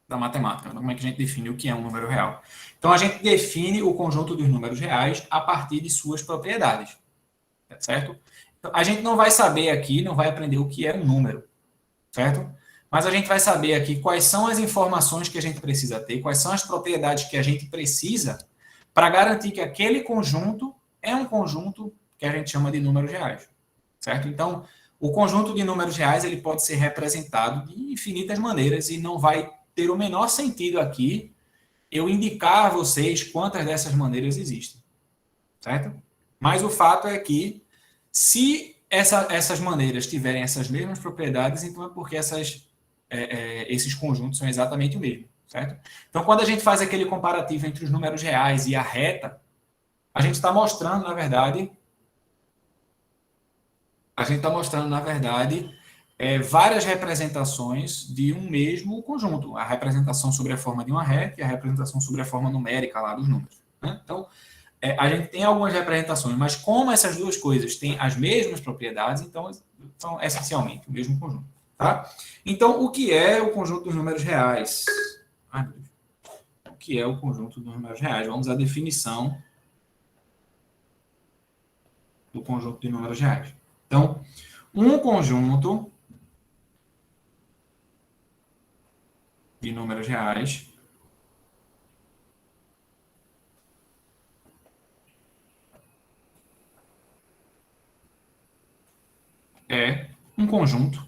da matemática? Como é que a gente define o que é um número real? Então, a gente define o conjunto dos números reais a partir de suas propriedades. Tá certo? Então, a gente não vai saber aqui, não vai aprender o que é um número, certo? Mas a gente vai saber aqui quais são as informações que a gente precisa ter, quais são as propriedades que a gente precisa para garantir que aquele conjunto é um conjunto que a gente chama de números reais, certo? Então, o conjunto de números reais, ele pode ser representado de infinitas maneiras e não vai ter o menor sentido aqui eu indicar a vocês quantas dessas maneiras existem, certo? Mas o fato é que se essas maneiras tiverem essas mesmas propriedades, então é porque esses conjuntos são exatamente o mesmo, certo? Então, quando a gente faz aquele comparativo entre os números reais e a reta, a gente está mostrando, na verdade, várias representações de um mesmo conjunto. A representação sobre a forma de uma reta e a representação sobre a forma numérica lá dos números. Né? Então, a gente tem algumas representações, mas como essas duas coisas têm as mesmas propriedades, então são essencialmente o mesmo conjunto. Tá? Então, o que é o conjunto dos números reais? O que é o conjunto dos números reais? Vamos à definição do conjunto de números reais. Então, um conjunto de números reais é um conjunto,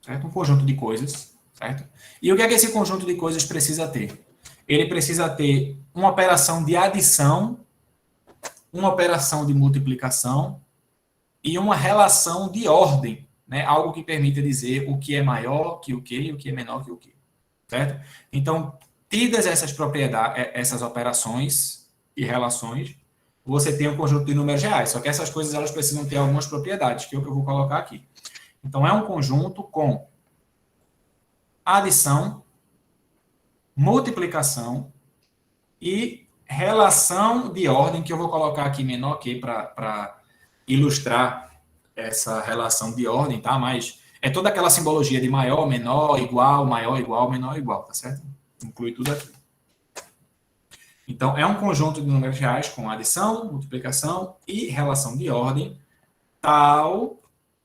certo? Um conjunto de coisas, certo? E o que é que esse conjunto de coisas precisa ter? Ele precisa ter uma operação de adição, uma operação de multiplicação e uma relação de ordem, né? Algo que permita dizer o que é maior que o que e o que é menor que o que, certo? Então, tidas essas propriedades, essas operações e relações, você tem um conjunto de números reais, só que essas coisas elas precisam ter algumas propriedades, que é o que eu vou colocar aqui. Então, é um conjunto com adição, multiplicação e relação de ordem, que eu vou colocar aqui menor que para ilustrar essa relação de ordem, tá? Mas é toda aquela simbologia de maior, menor, igual, maior, igual, menor, igual, tá certo? Inclui tudo aqui. Então, é um conjunto de números reais com adição, multiplicação e relação de ordem, tal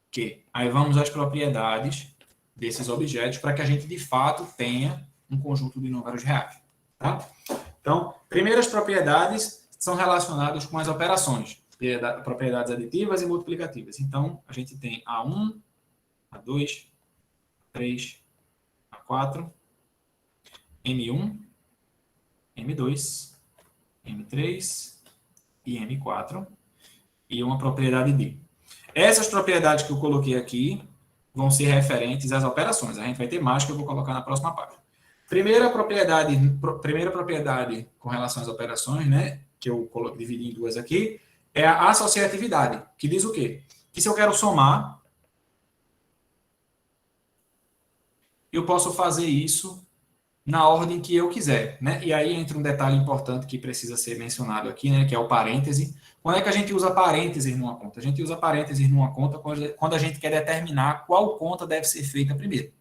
que... Aí vamos às propriedades desses objetos para que a gente, de fato, tenha um conjunto de números reais. Tá? Então, primeiras propriedades são relacionados com as operações, propriedades aditivas e multiplicativas. Então, a gente tem A1, A2, A3, A4, M1, M2, M3 e M4, e uma propriedade D. Essas propriedades que eu coloquei aqui vão ser referentes às operações. A gente vai ter mais que eu vou colocar na próxima página. Primeira propriedade com relação às operações, né, que eu dividi em duas aqui, é a associatividade, que diz o quê? Que se eu quero somar, eu posso fazer isso na ordem que eu quiser, né? E aí entra um detalhe importante que precisa ser mencionado aqui, né, que é o parêntese. Quando é que a gente usa parênteses numa conta? A gente usa parênteses numa conta quando a gente quer determinar qual conta deve ser feita primeiro,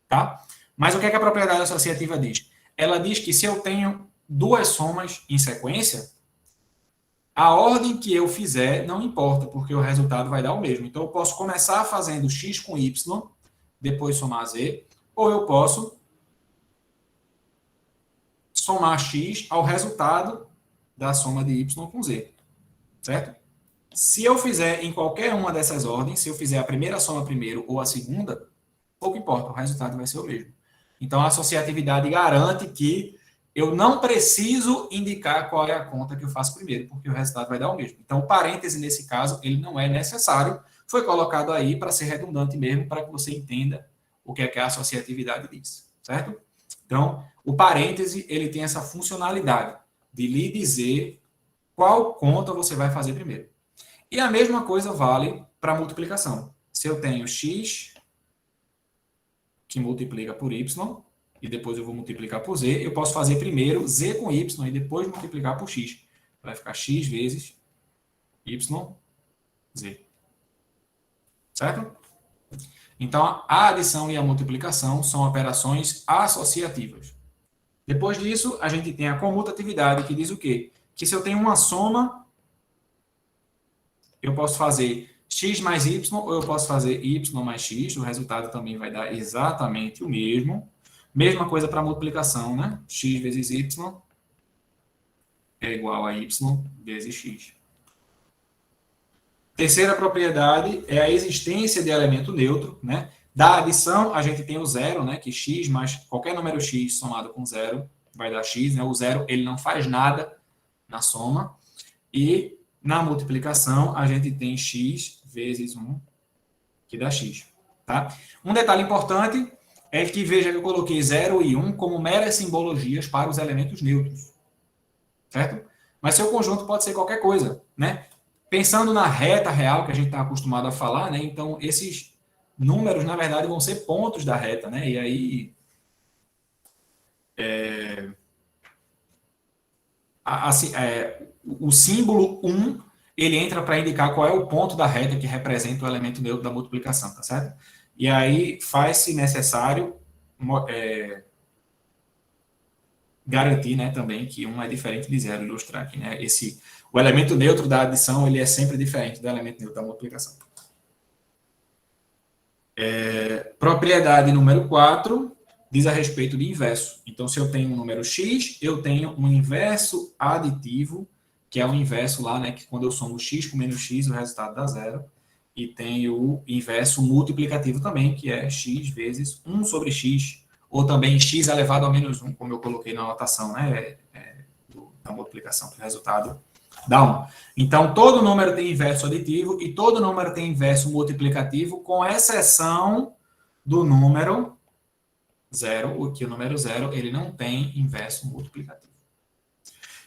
tá? Mas o que é que a propriedade associativa diz? Ela diz que se eu tenho duas somas em sequência, a ordem que eu fizer não importa, porque o resultado vai dar o mesmo. Então, eu posso começar fazendo x com y, depois somar z, ou eu posso somar x ao resultado da soma de y com z, certo? Se eu fizer em qualquer uma dessas ordens, se eu fizer a primeira soma primeiro ou a segunda, pouco importa, o resultado vai ser o mesmo. Então, a associatividade garante que eu não preciso indicar qual é a conta que eu faço primeiro, porque o resultado vai dar o mesmo. Então, o parêntese, nesse caso, ele não é necessário, foi colocado aí para ser redundante mesmo, para que você entenda o que é que a associatividade diz, certo? Então, o parêntese, ele tem essa funcionalidade de lhe dizer qual conta você vai fazer primeiro. E a mesma coisa vale para multiplicação. Se eu tenho x que multiplica por y, e depois eu vou multiplicar por z, eu posso fazer primeiro z com y e depois multiplicar por x. Vai ficar x vezes y, z. Certo? Então, a adição e a multiplicação são operações associativas. Depois disso, a gente tem a comutatividade, que diz o quê? Que se eu tenho uma soma, eu posso fazer x mais y, ou eu posso fazer y mais x, o resultado também vai dar exatamente o mesmo. Mesma coisa para multiplicação, né? X vezes y é igual a y vezes x. Terceira propriedade é a existência de elemento neutro, né? Da adição, a gente tem o zero, né? Que x mais qualquer número x somado com zero vai dar x, né? O zero, ele não faz nada na soma. E na multiplicação, a gente tem x vezes 1, que dá x, tá? Um detalhe importante é que, veja que eu coloquei 0 e 1 como meras simbologias para os elementos neutros, certo? Mas seu conjunto pode ser qualquer coisa, né? Pensando na reta real que a gente está acostumado a falar, né? Então, esses números, na verdade, vão ser pontos da reta, né? E aí, o símbolo 1, ele entra para indicar qual é o ponto da reta que representa o elemento neutro da multiplicação, tá certo? E aí faz-se necessário garantir, né, também que 1 é diferente de 0, ilustrar aqui, né? O elemento neutro da adição, ele é sempre diferente do elemento neutro da multiplicação. Propriedade número 4 diz a respeito de inverso. Então, se eu tenho um número x, eu tenho um inverso aditivo, que é o inverso lá, né, que quando eu somo x com menos x, o resultado dá 0. E tem o inverso multiplicativo também, que é x vezes 1 sobre x, ou também x elevado a menos 1, como eu coloquei na anotação, né, da multiplicação, que o resultado dá 1. Então, todo número tem inverso aditivo e todo número tem inverso multiplicativo, com exceção do número 0, que o número 0, ele não tem inverso multiplicativo.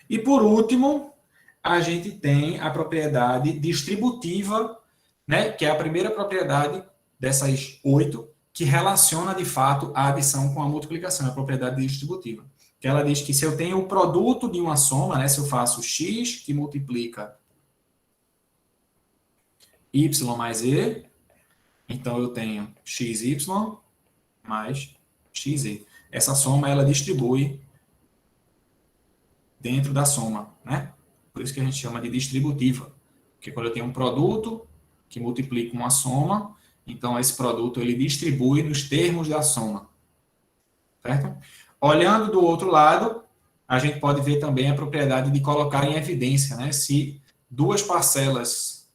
E, por último, a gente tem a propriedade distributiva, né, que é a primeira propriedade dessas 8, que relaciona, de fato, a adição com a multiplicação, a propriedade distributiva. Que ela diz que se eu tenho o produto de uma soma, né, se eu faço x que multiplica y mais e, então eu tenho xy mais xe. Essa soma, ela distribui dentro da soma, né? Por isso que a gente chama de distributiva. Porque quando eu tenho um produto que multiplica uma soma, então esse produto ele distribui nos termos da soma. Certo? Olhando do outro lado, a gente pode ver também a propriedade de colocar em evidência, né? Se duas parcelas,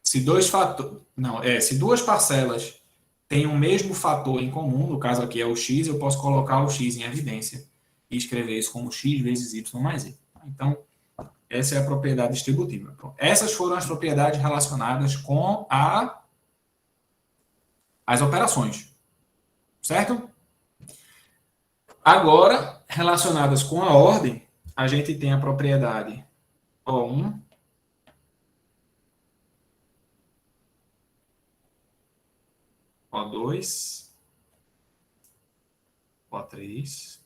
se duas parcelas têm o mesmo fator em comum, no caso aqui é o x, eu posso colocar o x em evidência e escrever isso como x vezes y mais z. Então, essa é a propriedade distributiva. Essas foram as propriedades relacionadas com as operações. Certo? Agora, relacionadas com a ordem, a gente tem a propriedade O1, O2, O3,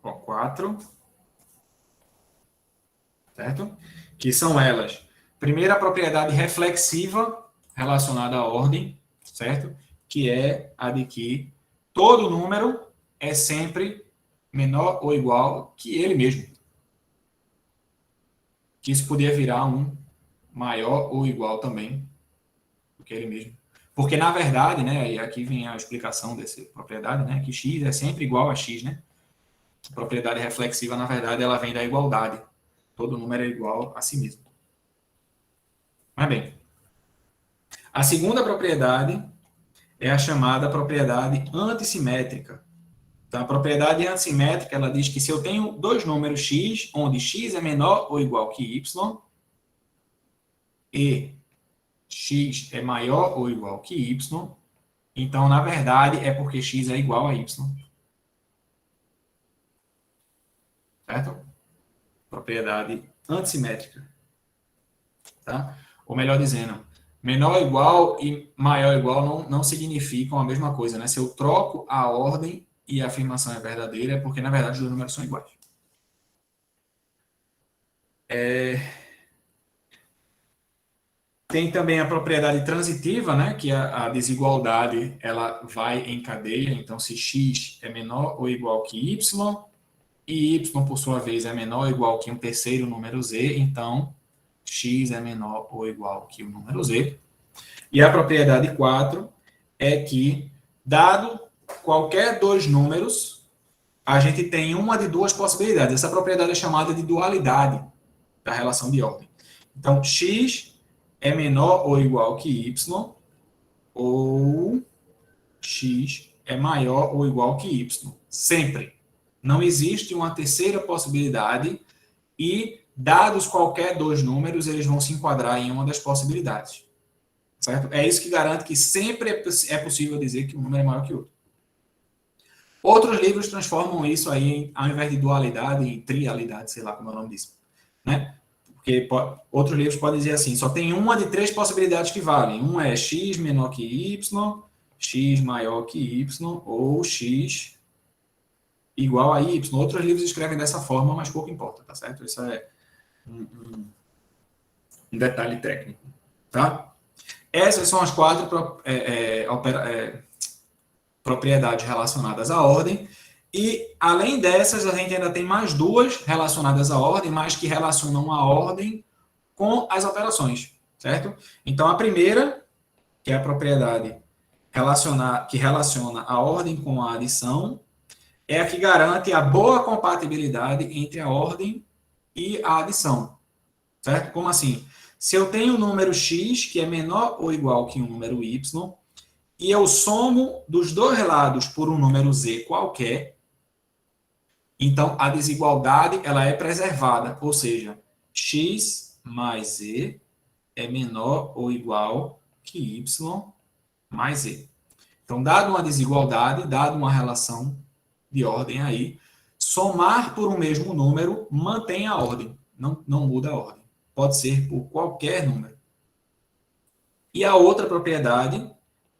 O4, certo? Que são elas. Primeira, a propriedade reflexiva relacionada à ordem, certo? Que é a de que todo número é sempre menor ou igual que ele mesmo. Que isso podia virar um maior ou igual também do que ele mesmo. Porque, na verdade, né, e aqui vem a explicação dessa propriedade, né, que x é sempre igual a x, né? A propriedade reflexiva, na verdade, ela vem da igualdade. Todo número é igual a si mesmo. Mas bem, a segunda propriedade é a chamada propriedade antissimétrica. Então, a propriedade antissimétrica, ela diz que se eu tenho dois números x, onde x é menor ou igual que y, e x é maior ou igual que y, então, na verdade, é porque x é igual a y. Certo? Propriedade antissimétrica. Tá? Ou melhor dizendo, menor ou igual e maior ou igual não significam a mesma coisa, né? Se eu troco a ordem e a afirmação é verdadeira, é porque, na verdade, os números são iguais. Tem também a propriedade transitiva, né? Que a desigualdade ela vai em cadeia. Então, se x é menor ou igual que y, e y, por sua vez, é menor ou igual que um terceiro número z, então x é menor ou igual que o número z. E a propriedade 4 é que, dado qualquer dois números, a gente tem uma de duas possibilidades. Essa propriedade é chamada de dualidade da relação de ordem. Então, x é menor ou igual que y, ou x é maior ou igual que y. Sempre. Não existe uma terceira possibilidade e, dados qualquer dois números, eles vão se enquadrar em uma das possibilidades. Certo? É isso que garante que sempre é possível dizer que um número é maior que o outro. Outros livros transformam isso aí, ao invés de dualidade, em trialidade, sei lá como é o nome disso. Né? Porque outros livros podem dizer assim, só tem uma de três possibilidades que valem. Um é x menor que y, x maior que y, ou x igual a y. Outros livros escrevem dessa forma, mas pouco importa, tá certo? Isso é um detalhe técnico, tá? Essas são as quatro propriedades relacionadas à ordem. E, além dessas, a gente ainda tem mais duas relacionadas à ordem, mas que relacionam a ordem com as operações, certo? Então, a primeira, que é a propriedade que relaciona a ordem com a adição, é a que garante a boa compatibilidade entre a ordem e a adição, certo? Como assim? Se eu tenho um número x que é menor ou igual que um número y, e eu somo dos dois lados por um número z qualquer, então a desigualdade ela é preservada, ou seja, x mais z é menor ou igual que y mais z. Então, dado uma desigualdade, dado uma relação de ordem aí, somar por um mesmo número mantém a ordem, não muda a ordem. Pode ser por qualquer número. E a outra propriedade,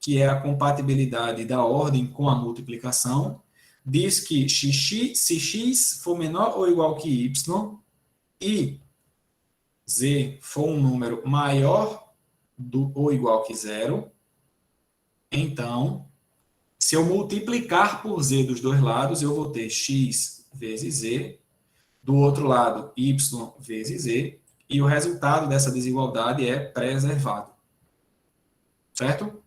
que é a compatibilidade da ordem com a multiplicação, diz que se x for menor ou igual que y e z for um número maior ou igual que zero, então, se eu multiplicar por z dos dois lados, eu vou ter x vezes z, do outro lado y vezes z, e o resultado dessa desigualdade é preservado. Certo?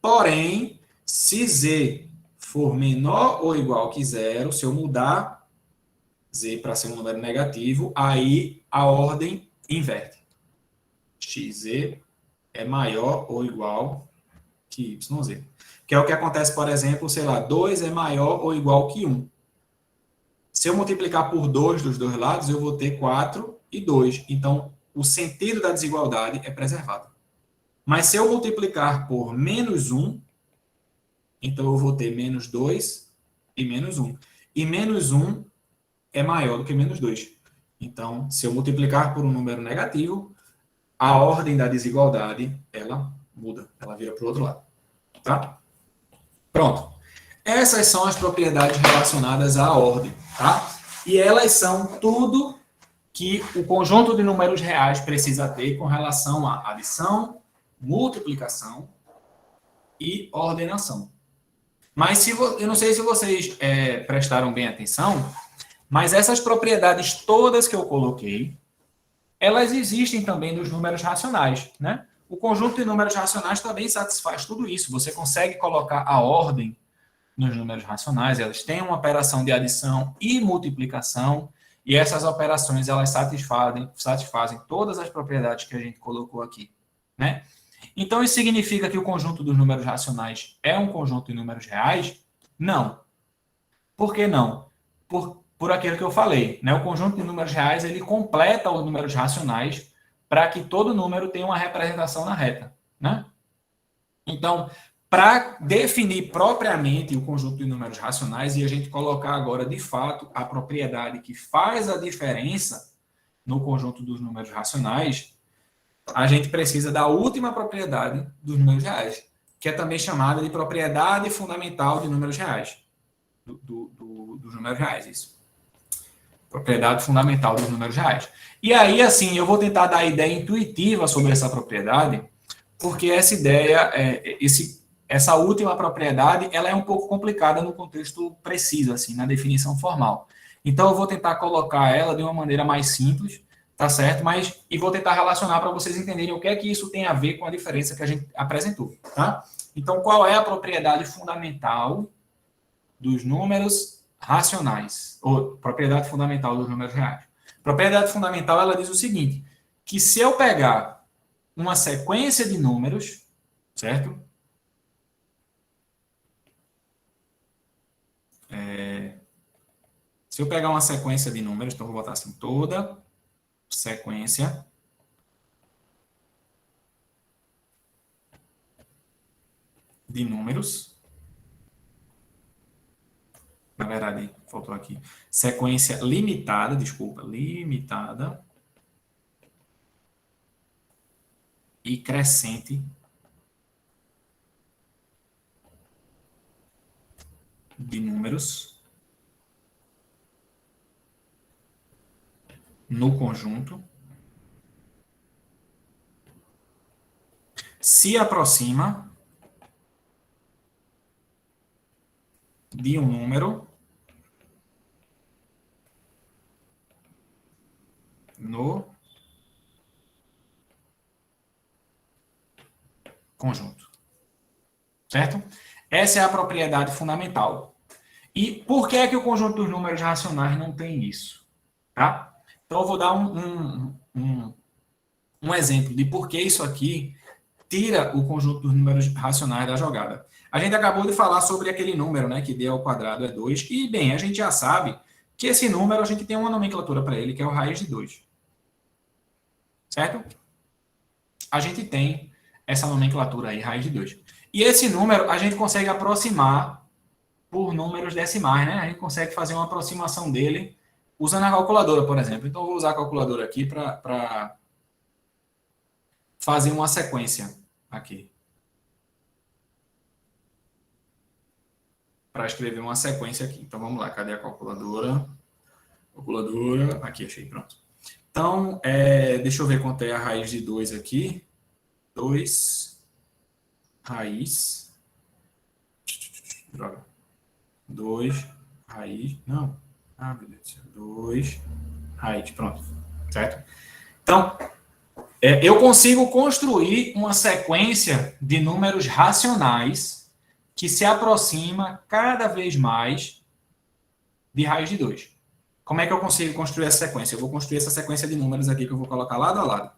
Porém, se z for menor ou igual que zero, se eu mudar z para ser um número negativo, aí a ordem inverte. Xz é maior ou igual que yz. Que é o que acontece, por exemplo, sei lá, 2 é maior ou igual que 1. Se eu multiplicar por 2 dos dois lados, eu vou ter 4 e 2. Então, o sentido da desigualdade é preservado. Mas se eu multiplicar por menos 1, então eu vou ter menos 2 e menos 1. E menos 1 é maior do que menos 2. Então, se eu multiplicar por um número negativo, a ordem da desigualdade, ela muda. Ela vira para o outro lado. Tá? Pronto. Essas são as propriedades relacionadas à ordem. Tá? E elas são tudo que o conjunto de números reais precisa ter com relação à adição, multiplicação e ordenação. Mas eu não sei se vocês prestaram bem atenção, mas essas propriedades todas que eu coloquei, elas existem também nos números racionais, né? O conjunto de números racionais também satisfaz tudo isso. Você consegue colocar a ordem nos números racionais, elas têm uma operação de adição e multiplicação, e essas operações elas satisfazem todas as propriedades que a gente colocou aqui, né? Então, isso significa que o conjunto dos números racionais é um conjunto de números reais? Não. Por que não? Por aquilo que eu falei, né? O conjunto de números reais, ele completa os números racionais para que todo número tenha uma representação na reta, né? Então, para definir propriamente o conjunto de números racionais e a gente colocar agora, de fato, a propriedade que faz a diferença no conjunto dos números racionais, a gente precisa da última propriedade dos números reais, que é também chamada de propriedade fundamental de números reais. Dos números reais, isso. Propriedade fundamental dos números reais. E aí, assim, eu vou tentar dar a ideia intuitiva sobre essa propriedade, porque essa ideia, essa última propriedade, ela é um pouco complicada no contexto preciso, assim, na definição formal. Então, eu vou tentar colocar ela de uma maneira mais simples, tá certo? E vou tentar relacionar para vocês entenderem o que é que isso tem a ver com a diferença que a gente apresentou, tá? Então, qual é a propriedade fundamental dos números racionais? Ou propriedade fundamental dos números reais? Propriedade fundamental, ela diz o seguinte, que se eu pegar uma sequência de números, certo? Se eu pegar uma sequência de números, então eu vou botar assim, toda sequência de números, na verdade, faltou aqui, sequência limitada, desculpa, limitada e crescente de números no conjunto se aproxima de um número no conjunto. Certo? Essa é a propriedade fundamental. E por que é que o conjunto dos números racionais não tem isso? Tá? Então, eu vou dar um exemplo de por que isso aqui tira o conjunto dos números racionais da jogada. A gente acabou de falar sobre aquele número, né, que d ao quadrado é 2, e, bem, a gente já sabe que esse número, a gente tem uma nomenclatura para ele, que é o raiz de 2. Certo? A gente tem essa nomenclatura aí, raiz de 2. E esse número, a gente consegue aproximar por números decimais, né? A gente consegue fazer uma aproximação dele usando a calculadora, por exemplo. Então, eu vou usar a calculadora aqui para fazer uma sequência aqui. Para escrever uma sequência aqui. Então, vamos lá. Cadê a calculadora? Calculadora. Aqui, achei. Pronto. Então, deixa eu ver quanto é a raiz de 2 aqui. 2 raiz. Droga. 2 raiz. Não. Ah, meu Deus do céu. 2 raiz. Pronto. Certo? Então, eu consigo construir uma sequência de números racionais que se aproxima cada vez mais de raiz de 2. Como é que eu consigo construir essa sequência? Eu vou construir essa sequência de números aqui que eu vou colocar lado a lado.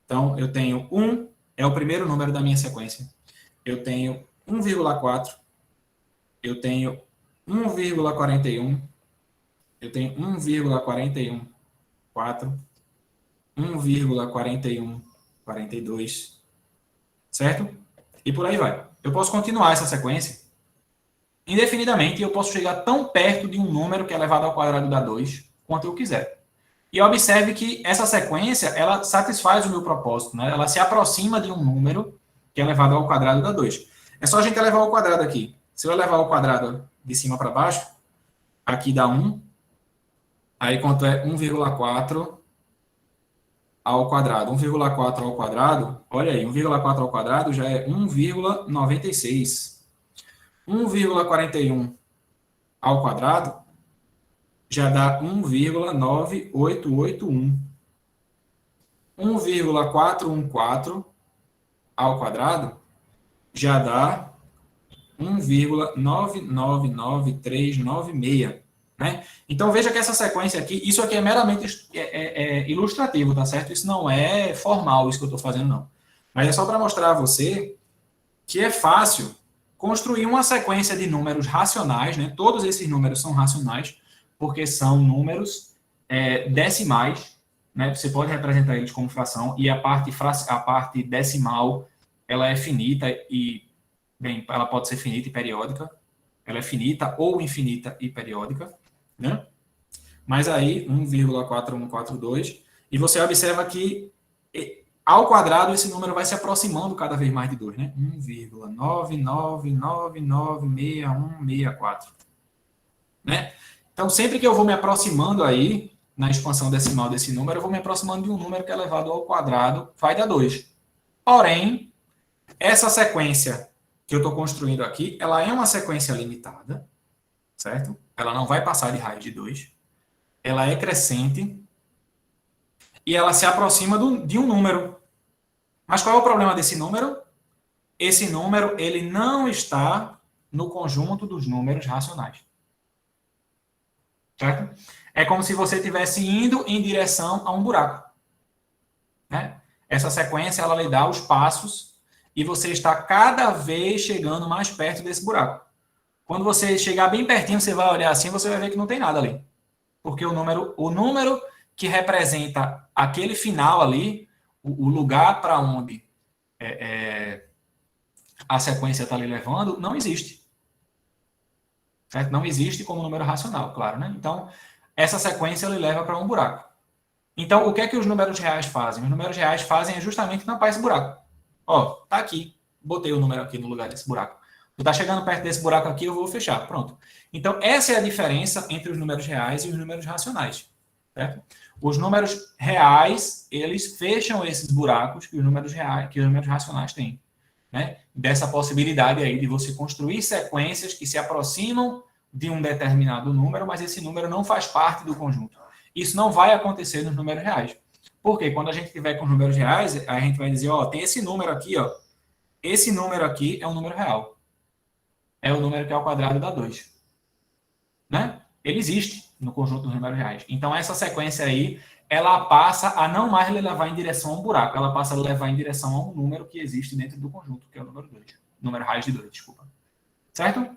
Então, eu tenho 1, é o primeiro número da minha sequência. Eu tenho 1,4. Eu tenho 1,41. Eu tenho 1,414. 1,4142. Certo? E por aí vai. Eu posso continuar essa sequência indefinidamente e eu posso chegar tão perto de um número que é elevado ao quadrado da 2 quanto eu quiser. E observe que essa sequência, ela satisfaz o meu propósito, né? Ela se aproxima de um número que é elevado ao quadrado da 2. É só a gente elevar ao quadrado aqui. Se eu elevar ao quadrado de cima para baixo, aqui dá 1. Aí quanto é 1,4 ao quadrado? 1,4 ao quadrado, olha aí, 1,4 ao quadrado já é 1,96. 1,41 ao quadrado já dá 1,9881. 1,414 ao quadrado já dá 1,999396, né? Então veja que essa sequência aqui, isso aqui é meramente ilustrativo, tá certo? Isso não é formal, isso que eu estou fazendo, não. Mas é só para mostrar a você que é fácil construir uma sequência de números racionais, né? Todos esses números são racionais, porque são números decimais, né? Você pode representar eles como fração, e a parte decimal, ela é finita e, bem, ela pode ser finita e periódica. Ela é finita ou infinita e periódica, né? Mas aí, 1,4142, e você observa que ao quadrado esse número vai se aproximando cada vez mais de 2, né? 1,99996164, né? Então, sempre que eu vou me aproximando aí, na expansão decimal desse número, eu vou me aproximando de um número que é elevado ao quadrado, vai dar 2. Porém, essa sequência que eu estou construindo aqui, ela é uma sequência limitada, certo? Ela não vai passar de raiz de 2. Ela é crescente e ela se aproxima de um número. Mas qual é o problema desse número? Esse número, ele não está no conjunto dos números racionais. Certo? É como se você estivesse indo em direção a um buraco, né? Essa sequência, ela lhe dá os passos e você está cada vez chegando mais perto desse buraco. Quando você chegar bem pertinho, você vai olhar assim, você vai ver que não tem nada ali. Porque o número que representa aquele final ali, o lugar para onde a sequência está lhe levando, não existe. Certo? Não existe como número racional, claro, né? Então, essa sequência lhe leva para um buraco. Então, o que é que os números reais fazem? Os números reais fazem justamente tampar esse buraco. Ó, tá aqui. Botei o número aqui no lugar desse buraco. Tu tá chegando perto desse buraco aqui, eu vou fechar. Pronto. Então, essa é a diferença entre os números reais e os números racionais. Certo? Os números reais, eles fecham esses buracos que os números racionais têm. Né? Dessa possibilidade aí de você construir sequências que se aproximam de um determinado número, mas esse número não faz parte do conjunto. Isso não vai acontecer nos números reais. Porque quando a gente tiver com os números reais, a gente vai dizer, ó, tem esse número aqui, ó. Esse número aqui é um número real. É o número que é ao quadrado da 2. Né? Ele existe no conjunto dos números reais. Então, essa sequência aí, ela passa a não mais levar em direção a um buraco, ela passa a levar em direção a um número que existe dentro do conjunto, que é o número 2. Número raiz de 2, desculpa. Certo?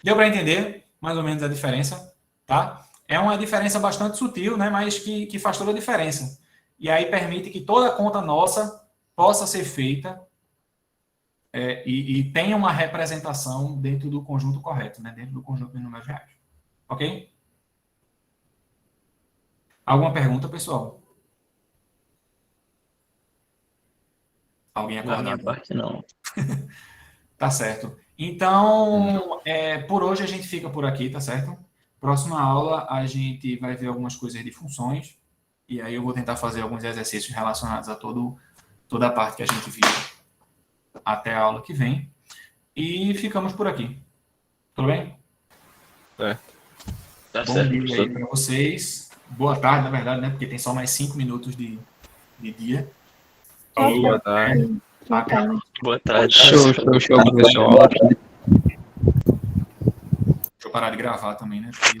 Deu para entender mais ou menos a diferença, tá? É uma diferença bastante sutil, né? Mas que faz toda a diferença. E aí permite que toda a conta nossa possa ser feita e tenha uma representação dentro do conjunto correto, né? Dentro do conjunto de números reais. Ok? Alguma pergunta, pessoal? Alguém Da minha acordado? parte, não. Tá certo. Então, por hoje a gente fica por aqui, tá certo? Próxima aula a gente vai ver algumas coisas de funções e aí eu vou tentar fazer alguns exercícios relacionados a toda a parte que a gente viu até a aula que vem. E ficamos por aqui. Tudo bem? É. Tá Bom certo. dia aí para vocês. Boa tarde, na verdade, né? Porque tem só mais 5 minutos de dia. Boa tarde. Tá, cara. Boa tarde. Show, pessoal. Deixa eu parar de gravar também, né? Porque